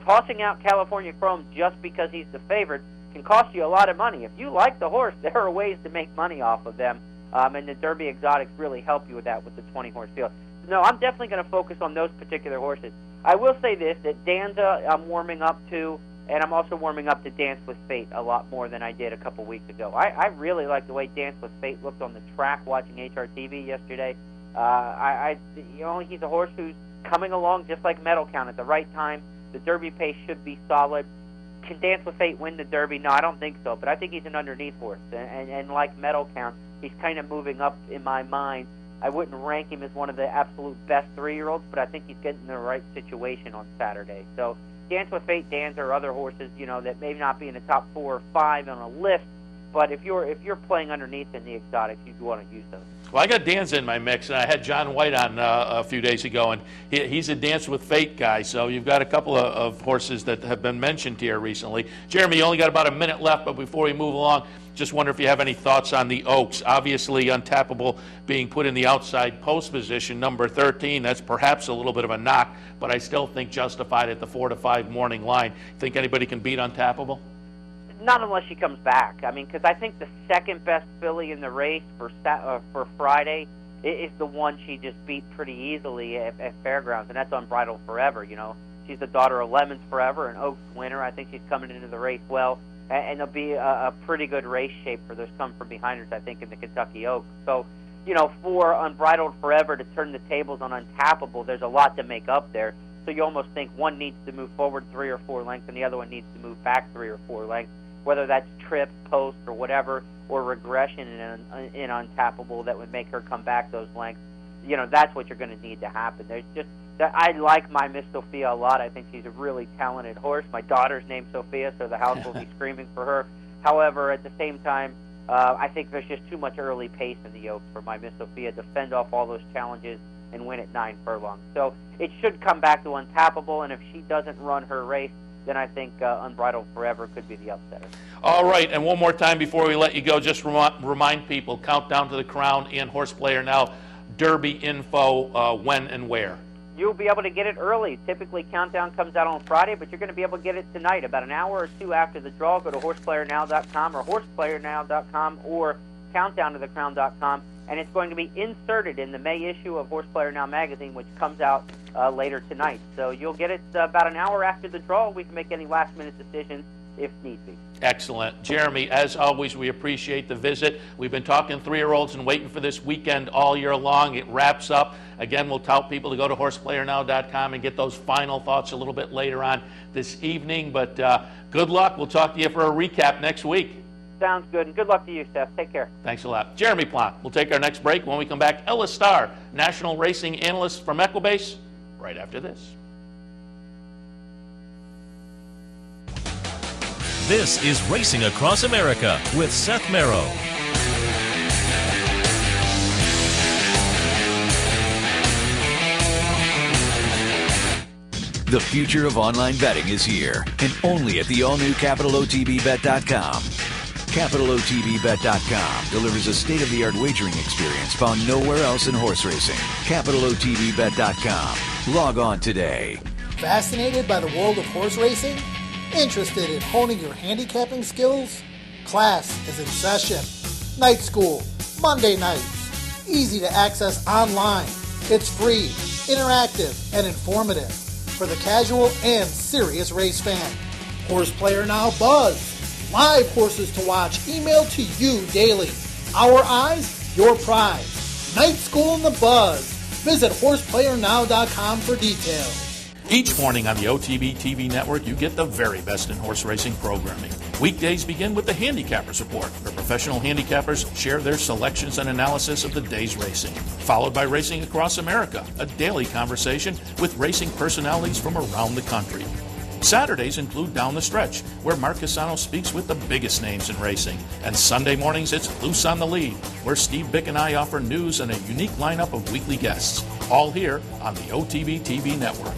Tossing out California Chrome just because he's the favorite can cost you a lot of money. If you like the horse, there are ways to make money off of them, and the Derby Exotics really help you with that with the 20-horse field. No, I'm definitely going to focus on those particular horses. I will say this, that Danza I'm warming up to, and I'm also warming up to Dance with Fate a lot more than I did a couple weeks ago. I really like the way Dance with Fate looked on the track watching HRTV yesterday. He's a horse who's coming along just like Metal Count at the right time. The Derby pace should be solid. Can Dance with Fate win the Derby? No, I don't think so, but I think he's an underneath horse. And like Metal Count, he's kind of moving up in my mind. I wouldn't rank him as one of the absolute best 3-year-olds, but I think he's getting the right situation on Saturday. So Dance with Fate, Danza, or other horses, that may not be in the top 4 or 5 on a list, but if you're playing underneath in the exotics, you want to use those. Well, I got Danza in my mix, and I had John White on a few days ago, and he's a Dance with Fate guy, so you've got a couple of horses that have been mentioned here recently. Jeremy, you only got about a minute left, but before we move along, just wonder if you have any thoughts on the Oaks. Obviously, Untappable being put in the outside post position, number 13, that's perhaps a little bit of a knock, but I still think justified at the 4-5 morning line. Think anybody can beat Untappable? Not unless she comes back. I mean, because I think the second best filly in the race for Friday is the one she just beat pretty easily at Fairgrounds, and that's Unbridled Forever. She's the daughter of Lemons Forever, an Oaks winner. I think she's coming into the race well, and there'll be a pretty good race shape for those come from behind her, I think, in the Kentucky Oaks. So, for Unbridled Forever to turn the tables on Untappable, there's a lot to make up there. So you almost think one needs to move forward 3 or 4 lengths, and the other one needs to move back 3 or 4 lengths, whether that's trip, post, or whatever, or regression in Untappable that would make her come back those lengths. That's what you're going to need to happen. I like my Miss Sophia a lot. I think she's a really talented horse. My daughter's named Sophia, so the house will be screaming for her. However, at the same time, I think there's just too much early pace in the Oaks for my Miss Sophia to fend off all those challenges and win at 9 furlongs. So it should come back to Untappable, and if she doesn't run her race, then I think Unbridled Forever could be the upsetter. All right, and one more time before we let you go, just remind people, Countdown to the Crown and Horse Player Now, Derby info, when and where. You'll be able to get it early. Typically, Countdown comes out on Friday, but you're going to be able to get it tonight, about an hour or 2 after the draw. Go to horseplayernow.com or horseplayernow.com or countdowntothecrown.com, and it's going to be inserted in the May issue of Horse Player Now magazine, which comes out later tonight. So you'll get it about an hour after the draw. We can make any last-minute decisions if need be. Excellent. Jeremy, as always, we appreciate the visit. We've been talking 3-year-olds and waiting for this weekend all year long. It wraps up. Again, we'll tell people to go to horseplayernow.com and get those final thoughts a little bit later on this evening. But good luck. We'll talk to you for a recap next week. Sounds good, and good luck to you, Seth. Take care. Thanks a lot. Jeremy Plonk. We'll take our next break. When we come back, Ellis Starr, national racing analyst from Equibase, right after this. This is Racing Across America with Seth Merrow. The future of online betting is here, and only at the all-new CapitalOTBBet.com. CapitalOTBBet.com delivers a state-of-the-art wagering experience found nowhere else in horse racing. CapitalOTBBet.com. Log on today. Fascinated by the world of horse racing? Interested in honing your handicapping skills? Class is in session. Night school, Monday nights. Easy to access online. It's free, interactive, and informative for the casual and serious race fan. Horse Player Now Buzz. Live horses to watch emailed to you daily. Our eyes, your prize. Night School in the Buzz. Visit horseplayernow.com for details. Each morning on the OTB TV network, you get the very best in horse racing programming. Weekdays begin with the Handicappers Report, where professional handicappers share their selections and analysis of the day's racing. Followed by Racing Across America, a daily conversation with racing personalities from around the country. Saturdays include Down the Stretch, where Mark Casano speaks with the biggest names in racing. And Sunday mornings, it's Loose on the Lead, where Steve Bick and I offer news and a unique lineup of weekly guests. All here on the OTB TV network.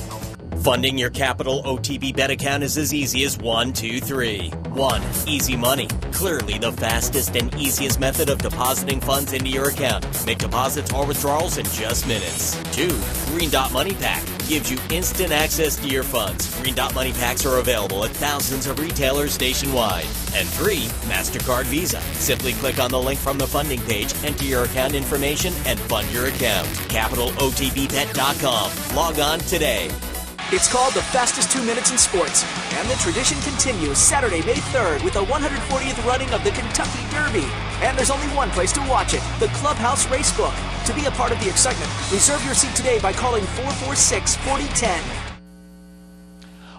Funding your Capital OTB bet account is as easy as 1, 2, 3. 1. Easy Money. Clearly the fastest and easiest method of depositing funds into your account. Make deposits or withdrawals in just minutes. 2. Green Dot Money Pack. Gives you instant access to your funds. Green Dot Money Packs are available at thousands of retailers nationwide. And 3. MasterCard Visa. Simply click on the link from the funding page, enter your account information, and fund your account. CapitalOTBBet.com. Log on today. It's called the fastest 2 minutes in sports, and the tradition continues Saturday, May 3rd with the 140th running of the Kentucky Derby. And there's only one place to watch it, the Clubhouse Racebook. To be a part of the excitement, reserve your seat today by calling 446-4010.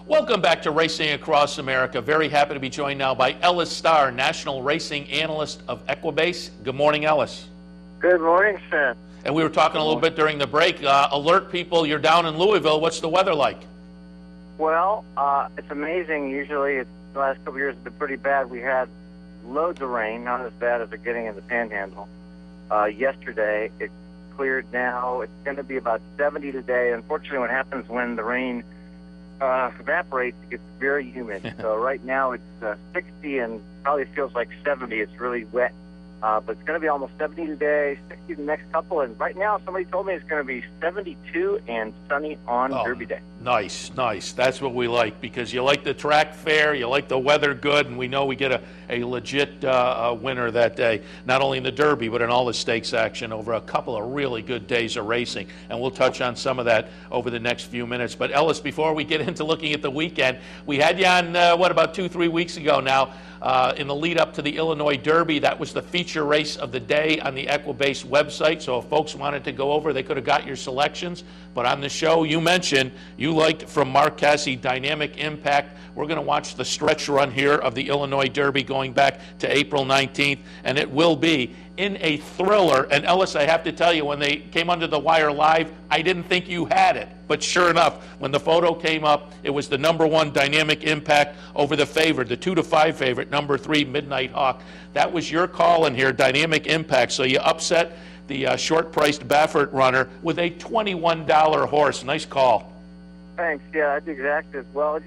Welcome back to Racing Across America. Very happy to be joined now by Ellis Starr, national racing analyst of Equibase. Good morning, Ellis. Good morning, Seth. And we were talking a little bit during the break. Alert people, you're down in Louisville. What's the weather like? Well, it's amazing. Usually, the last couple of years have been pretty bad. We had loads of rain, not as bad as they're getting in the Panhandle. Yesterday, it cleared now. It's going to be about 70 today. Unfortunately, what happens when the rain evaporates, it gets very humid. So right now, it's 60 and probably feels like 70. It's really wet. But it's going to be almost 70 today, 60 the next couple, and right now somebody told me it's going to be 72 and sunny on Derby Day. Nice, nice. That's what we like, because you like the track fair, you like the weather good, and we know we get a legit winner that day, not only in the Derby, but in all the stakes action over a couple of really good days of racing. And we'll touch on some of that over the next few minutes. But Ellis, before we get into looking at the weekend, we had you on, about 2-3 weeks ago now, in the lead up to the Illinois Derby. That was the feature race of the day on the Equibase website. So if folks wanted to go over, they could have got your selections. But on the show, you mentioned you liked from Mark Casse Dynamic Impact. We're going to watch the stretch run here of the Illinois Derby going back to April 19th, and it will be in a thriller. And Ellis, I have to tell you, when they came under the wire live, I didn't think you had it. But sure enough, when the photo came up, it was the #1 Dynamic Impact over the favorite, the 2-5 favorite, #3 Midnight Hawk. That was your call in here, Dynamic Impact. So you upset the short-priced Baffert runner with a $21 horse. Nice call. Thanks. Yeah, that's exactly as well.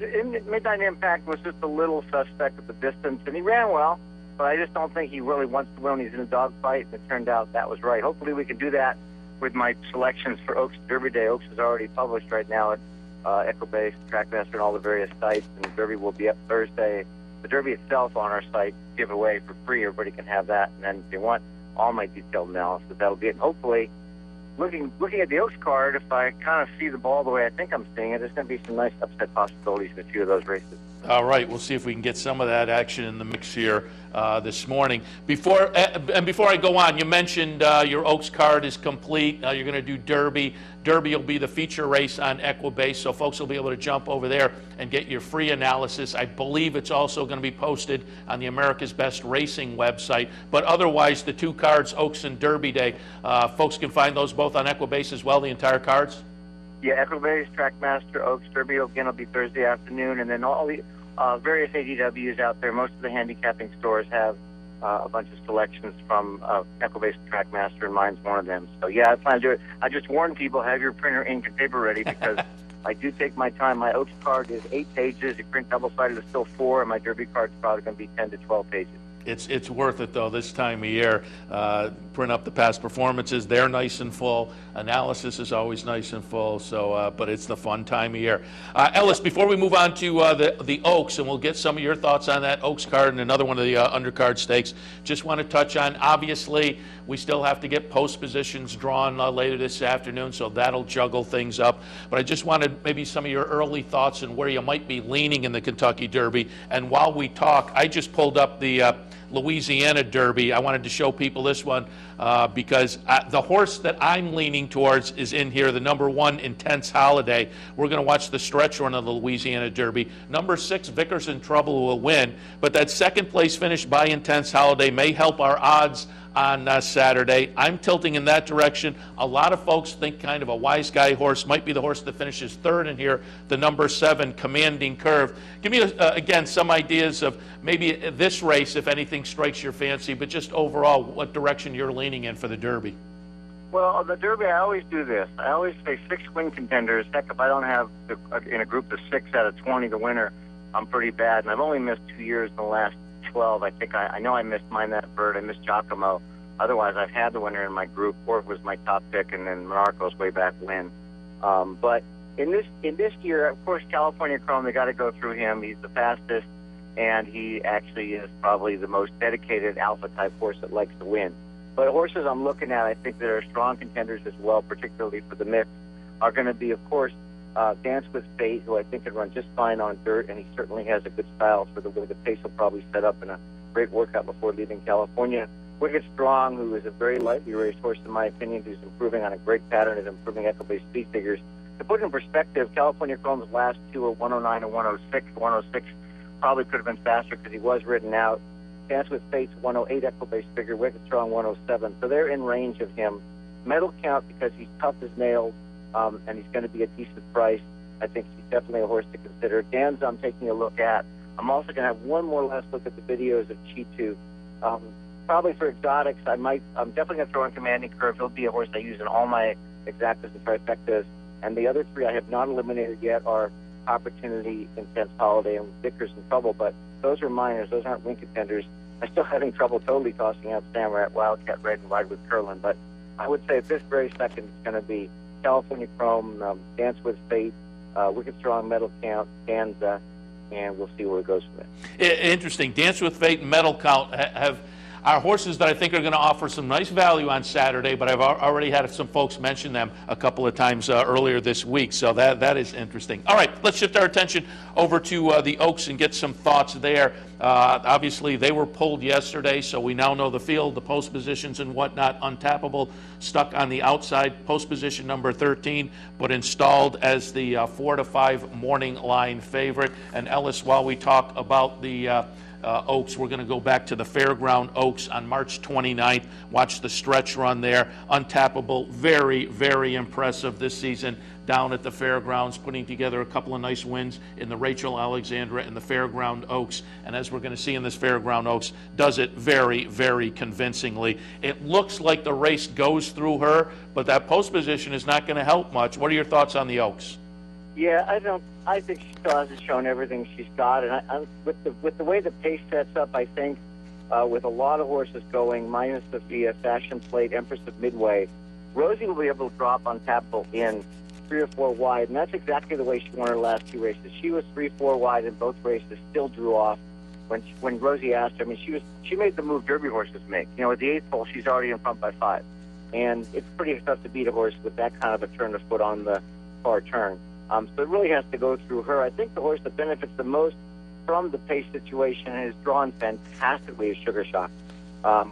Midnight Impact was just a little suspect with the distance, and he ran well, but I just don't think he really wants to win when he's in a dogfight, and it turned out that was right. Hopefully we can do that with my selections for Oaks Derby Day. Oaks is already published right now at Equibase, Trackmaster, and all the various sites, and the Derby will be up Thursday. The Derby itself on our site, give away for free. Everybody can have that, and then if you want all my detailed analysis, that'll be it. And hopefully looking at the Oaks card, if I kind of see the ball the way I think I'm seeing it, there's going to be some nice upset possibilities in a few of those races. All right, we'll see if we can get some of that action in the mix here this morning. Before I go on, you mentioned your Oaks card is complete. You're going to do Derby. Derby will be the feature race on Equibase, so folks will be able to jump over there and get your free analysis. I believe it's also going to be posted on the America's Best Racing website. But otherwise, the two cards, Oaks and Derby Day, folks can find those both on Equibase as well, the entire cards? Yeah, Equibase, Trackmaster, Oaks, Derby again will be Thursday afternoon, and then all the various ADWs out there. Most of the handicapping stores have a bunch of selections from Equibase and Trackmaster, and mine's one of them. So yeah, I plan to do it. I just warn people, have your printer, ink, and paper ready, because I do take my time. My Oaks card is 8 pages. Your print double-sided is still 4, and my Derby card is probably going to be 10 to 12 pages. It's worth it, though, this time of year. Print up the past performances. They're nice and full. Analysis is always nice and full, so but it's the fun time of year. Ellis, before we move on to the Oaks, and we'll get some of your thoughts on that Oaks card and another one of the undercard stakes, just want to touch on, obviously, we still have to get post positions drawn later this afternoon, so that'll juggle things up. But I just wanted maybe some of your early thoughts and where you might be leaning in the Kentucky Derby. And while we talk, I just pulled up the Louisiana Derby. I wanted to show people this one because the horse that I'm leaning towards is in here, the number 1, Intense Holiday. We're going to watch the stretch run of the Louisiana Derby. Number 6, Vickers in Trouble, will win, but that second place finish by Intense Holiday may help our odds on Saturday. I'm tilting in that direction. A lot of folks think kind of a Wise Guy horse might be the horse that finishes 3rd in here, the number 7, Commanding Curve. Give me, again, some ideas of maybe this race, if anything strikes your fancy, but just overall what direction you're leaning in for the Derby. Well, the Derby, I always do this. I always say 6 win contenders. Heck, if I don't have in a group of 6 out of 20 the winner, I'm pretty bad. And I've only missed 2 years in the last 12. I think I know I missed Mine That Bird. I missed Giacomo. Otherwise, I've had the winner in my group, or it was my top pick, and then Monarchos way back when. But in this year, of course, California Chrome, they got to go through him. He's the fastest, and he actually is probably the most dedicated alpha-type horse that likes to win. But horses I'm looking at, I think that are strong contenders as well, particularly for the mix, are going to be, of course, Dance with Fate, who I think can run just fine on dirt, and he certainly has a good style for the way the pace will probably set up in a great workout before leaving California. Wicked Strong, who is a very lightly raced horse, in my opinion, who's improving on a great pattern of improving Equibase speed figures. To put it in perspective, California Chrome's last 2 are 109 and 106. 106 probably could have been faster because he was ridden out. Dance with Fate's 108 Equibase figure, Wicked Strong 107. So they're in range of him. Medal Count, because he's tough as nails, and he's going to be a decent price. I think he's definitely a horse to consider. Danza, I'm taking a look at. I'm also going to have one more last look at the videos of Chitu. Probably for exotics, I'm definitely going to throw in Commanding Curve. He'll be a horse I use in all my exactas and trifectas. And the other 3 I have not eliminated yet are Opportunity, Intense Holiday, and Vickers in Trouble. But those are minors. Those aren't win contenders. I'm still having trouble totally tossing out Samurai, Wildcat Red, and Ride with Curlin. But I would say at this very second, it's going to be California Chrome, Dance with Fate, Wicked Strong, Medal Count, Danza, and we'll see where it goes from there. Interesting. Dance with Fate and Medal Count are horses that I think are going to offer some nice value on Saturday, but I've already had some folks mention them a couple of times earlier this week, so that is interesting. All right, let's shift our attention over to the Oaks and get some thoughts there. Obviously, they were pulled yesterday, so we now know the field, the post positions and whatnot. Untappable stuck on the outside, post position number 13, but installed as the 4 to 5 morning line favorite. And Ellis, while we talk about the Oaks, we're going to go back to the Fairground Oaks on March 29th. Watch the stretch run there. Untappable, very, very impressive this season down at the Fairgrounds, putting together a couple of nice wins in the Rachel Alexandra and the Fairground Oaks. And as we're going to see in this Fairground Oaks, does it very, very convincingly. It looks like the race goes through her, but that post position is not going to help much. What are your thoughts on the Oaks? Yeah, I think she still hasn't shown everything she's got, and with the way the pace sets up, I think with a lot of horses going, minus Sophia, Fashion Plate, Empress of Midway, Rosie will be able to drop Untappable in 3 or 4 wide, and that's exactly the way she won her last 2 races. She was 3-4 wide in both races, still drew off when Rosie asked her. I mean, she made the move Derby horses make. You know, at the 8th hole, she's already in front by 5. and it's pretty tough to beat a horse with that kind of a turn of foot on the far turn. So it really has to go through her. I think the horse that benefits the most from the pace situation and is drawn fantastically is Sugar Shock.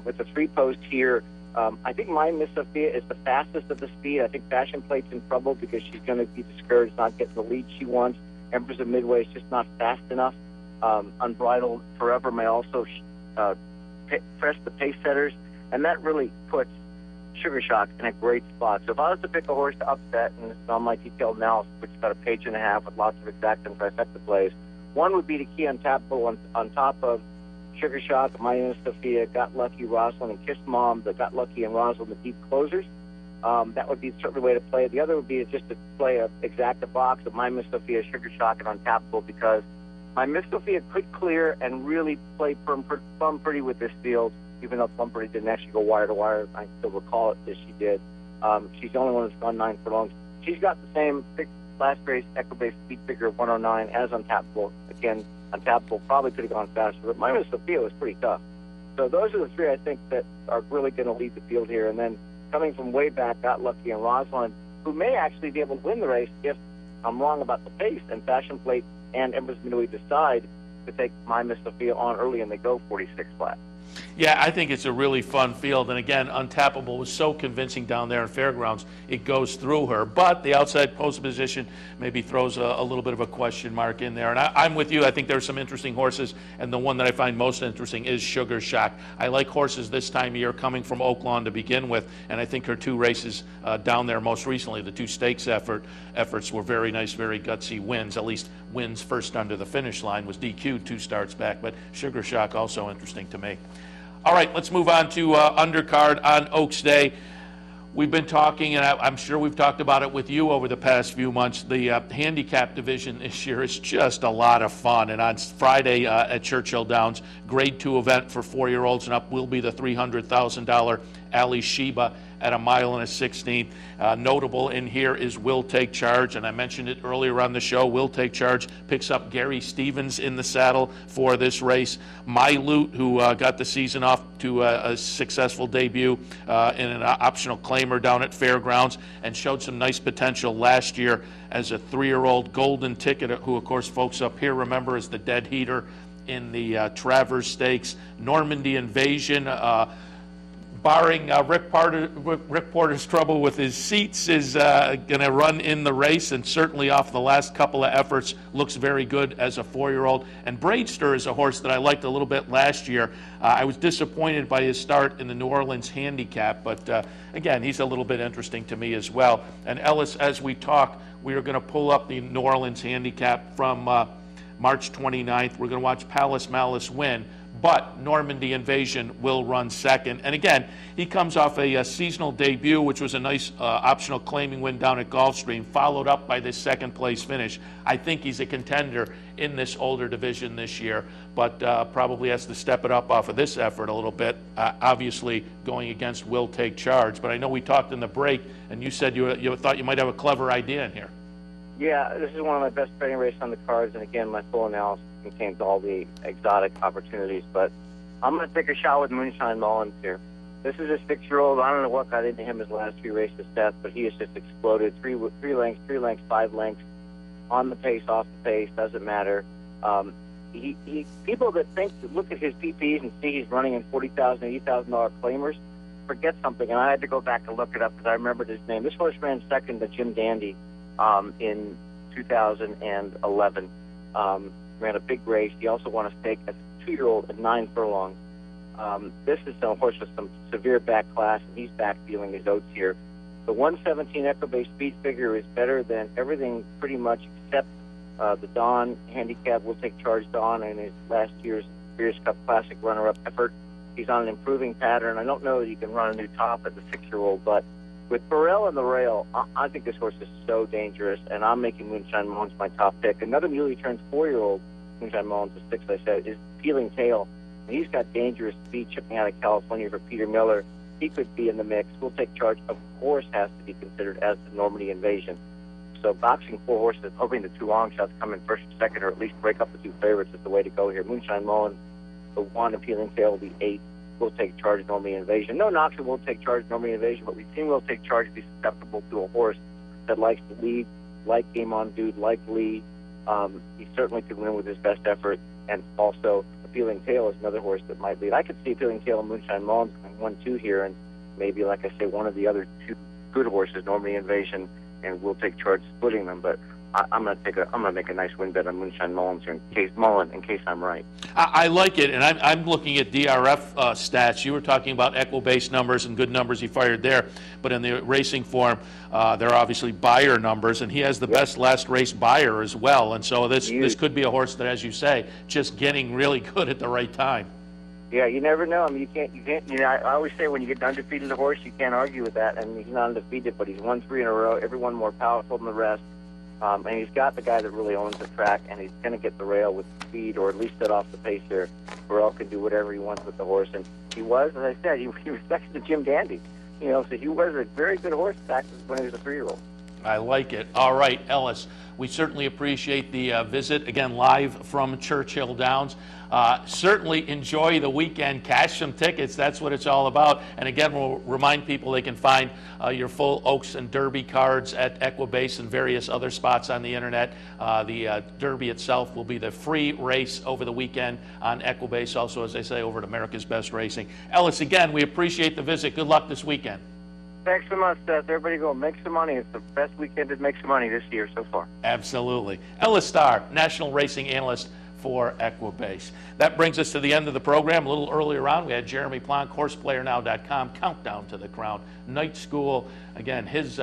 With the 3-post here, I think My Miss Sophia is the fastest of the speed. I think Fashion Plate's in trouble because she's going to be discouraged, not getting the lead she wants. Empress of Midway is just not fast enough. Unbridled Forever may also press the pace setters, and that really puts Sugar Shock in a great spot. So if I was to pick a horse to upset, and this is on my detailed analysis, which is about a page and a half with lots of exact and trifecta plays, one would be to key Untappable on top of Sugar Shock, My Miss Sophia, Got Lucky, Rosalind, and Kiss Mom, the Got Lucky and Rosalind, the deep closers. That would be certainly a way to play it. The other would be just to play a exacta box of My Miss Sophia, Sugar Shock, and Untappable, because My Miss Sophia could clear and really play Plum Pretty with this field, even though Plum Pretty didn't actually go wire to wire. I still recall it as she did. She's the only one that's gone 9 furlongs. She's got the same last race Equibase speed figure of 109 as Untappable. Again, Untappable probably could have gone faster, but My Miss Sophia was pretty tough. So those are the three I think that are really going to lead the field here. And then coming from way back, Got Lucky and Rosalind, who may actually be able to win the race if I'm wrong about the pace and Fashion Plate and Empress Midway decide to take My Miss Sophia on early and they go 46 flat. Yeah, I think it's a really fun field. And again, Untappable was so convincing down there in Fairgrounds, it goes through her. But the outside post position maybe throws a little bit of a question mark in there. And I'm with you. I think there's some interesting horses. And the one that I find most interesting is Sugar Shock. I like horses this time of year coming from Oaklawn to begin with. And I think her 2 races down there most recently, the 2 stakes efforts were very nice, very gutsy wins. At least wins first under the finish line, was DQ'd 2 starts back. But Sugar Shock also interesting to me. All right, let's move on to undercard on Oaks Day. We've been talking, and I'm sure we've talked about it with you over the past few months. The handicap division this year is just a lot of fun. And on Friday at Churchill Downs, Grade 2 event for 4-year-olds and up will be the $300,000 Ali Sheba at 1 1/16. Notable in here is Will Take Charge, and I mentioned it earlier on the show. Will Take Charge picks up Gary Stevens in the saddle for this race. My Loot, who got the season off to a successful debut in an optional claimer down at Fairgrounds and showed some nice potential last year as a 3-year-old Golden Ticket, who of course folks up here remember as the dead heater in the Travers Stakes. Normandy Invasion, barring Rick Porter's trouble with his seats, is going to run in the race, and certainly off the last couple of efforts looks very good as a 4-year-old. And Braidster is a horse that I liked a little bit last year. I was disappointed by his start in the New Orleans handicap, but again, he's a little bit interesting to me as well. And Ellis, as we talk, we are going to pull up the New Orleans handicap from March 29th. We're going to watch Palace Malice win, but Normandy Invasion will run second. And again, he comes off a seasonal debut, which was a nice optional claiming win down at Gulfstream, followed up by this second-place finish. I think he's a contender in this older division this year, but probably has to step it up off of this effort a little bit, obviously going against Will Take Charge. But I know we talked in the break, and you said you thought you might have a clever idea in here. Yeah, this is one of my best betting races on the cards, and again, my full analysis contains all the exotic opportunities, but I'm going to take a shot with Moonshine Mullins here. This is a 6-year-old. I don't know what got into him his last 3 races, Seth, but he has just exploded. 3 lengths, 5 lengths, on the pace, off the pace, doesn't matter. People that look at his PPs and see he's running in $40,000, $80,000 claimers, forget something, and I had to go back and look it up because I remembered his name. This horse ran second to Jim Dandy in 2011. Ran a big race. He also won a stake as a 2-year-old at 9 furlongs. This is a horse with some severe back class, and he's back feeling his oats here. The 117 Equibase speed figure is better than everything pretty much except the Dawn handicap. Will Take Charge Dawn in his last year's Breeders' Cup Classic runner-up effort. He's on an improving pattern. I don't know that he can run a new top as a 6-year-old, but with Burrell in the rail, I think this horse is so dangerous, and I'm making Moonshine Mullins my top pick. Another newly turned 4-year-old, Moonshine Mullins, the 6, I said, is Peeling Tail. And he's got dangerous speed chipping out of California for Peter Miller. He could be in the mix. Will Take Charge, of course, has to be considered as the Normandy Invasion. So boxing 4 horses, hoping the 2 long shots come in first or second, or at least break up the 2 favorites is the way to go here. Moonshine Mullins, the 1, and Peeling Tail will be 8. Will Take Charge, Normally Invasion. No knocks at Will Take Charge, Normally Invasion, but we've seen Will Take Charge be susceptible to a horse that likes to lead, like Game On Dude, like Lee. He certainly could win with his best effort, and also Appealing Tail is another horse that might lead. I could see Appealing Tail and Moonshine Mullins going 1-2 here, and maybe, like I say, one of the other two good horses, Normally Invasion and Will Take Charge, splitting them. But I'm going to make a nice win bet on Moonshine Mullins here in case I'm right. I like it, and I'm looking at DRF stats. You were talking about Equibase numbers and good numbers he fired there, but in the racing form, there are obviously buyer numbers, and he has the best last race buyer as well. And so this could be a horse that, as you say, just getting really good at the right time. Yeah, you never know. I mean, you can't. You know, I always say when you get an undefeated horse, you can't argue with that. And he's not undefeated, but he's won 3 in a row. Every one more powerful than the rest. And he's got the guy that really owns the track, and he's going to get the rail with speed, or at least set off the pace here. Burrell can do whatever he wants with the horse, and he was, as I said, he was next to Jim Dandy. You know, so he was a very good horse back when he was a 3-year-old. I like it. All right, Ellis, we certainly appreciate the visit, again, live from Churchill Downs. Certainly enjoy the weekend. Cash some tickets. That's what it's all about. And again, we'll remind people they can find your full Oaks and Derby cards at Equibase and various other spots on the internet. The Derby itself will be the free race over the weekend on Equibase. Also, as I say, over at America's Best Racing. Ellis, again, we appreciate the visit. Good luck this weekend. Thanks so much, Seth. Everybody go make some money. It's the best weekend to make some money this year so far. Absolutely. Ellis Starr, National Racing Analyst for Equibase. That brings us to the end of the program. A little earlier on, we had Jeremy Plonk, HorsePlayerNow.com, Countdown to the Crown, Night School. Again, his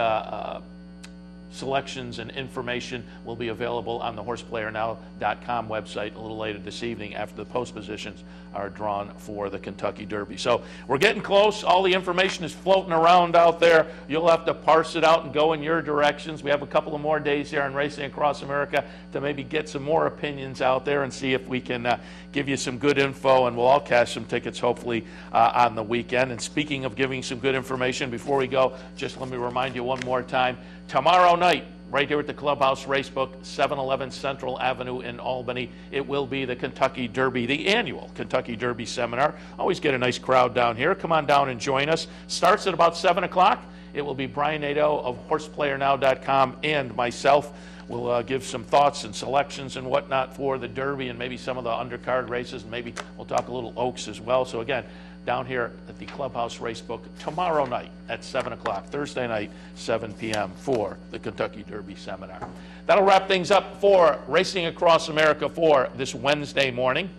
selections and information will be available on the HorsePlayerNow.com website a little later this evening after the post positions are drawn for the Kentucky Derby. So we're getting close. All the information is floating around out there. You'll have to parse it out and go in your directions. We have a couple of more days here on Racing Across America to maybe get some more opinions out there and see if we can give you some good info, and we'll all cash some tickets hopefully on the weekend. And speaking of giving some good information, before we go, just let me remind you one more time, tomorrow night, right here at the Clubhouse Racebook, 711 Central Avenue in Albany, it will be the Kentucky Derby, the annual Kentucky Derby seminar. Always get a nice crowd down here. Come on down and join us. Starts at about 7 o'clock. It will be Brian Nadeau of HorsePlayerNow.com and myself. We'll give some thoughts and selections and whatnot for the Derby and maybe some of the undercard races, and maybe we'll talk a little Oaks as well. So again, down here at the Clubhouse Racebook tomorrow night at 7 o'clock, Thursday night, 7 p.m. for the Kentucky Derby seminar. That'll wrap things up for Racing Across America for this Wednesday morning.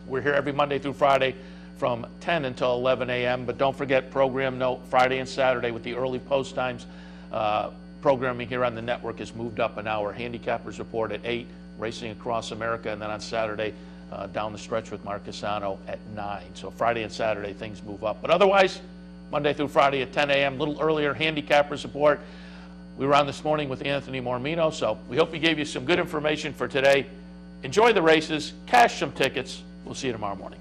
We're here every Monday through Friday from 10 until 11 a.m., but don't forget program note Friday and Saturday with the early post times. Programming here on the network is moved up an hour. Handicappers Report at 8, Racing Across America, and then on Saturday, down the stretch with Mark Casano at 9. So Friday and Saturday, things move up. But otherwise, Monday through Friday at 10 a.m., a little earlier, Handicappers Report. We were on this morning with Anthony Mormino, so we hope we gave you some good information for today. Enjoy the races, cash some tickets. We'll see you tomorrow morning.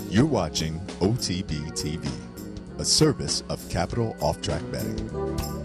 You're watching OTB TV, a service of Capital Off Track Betting.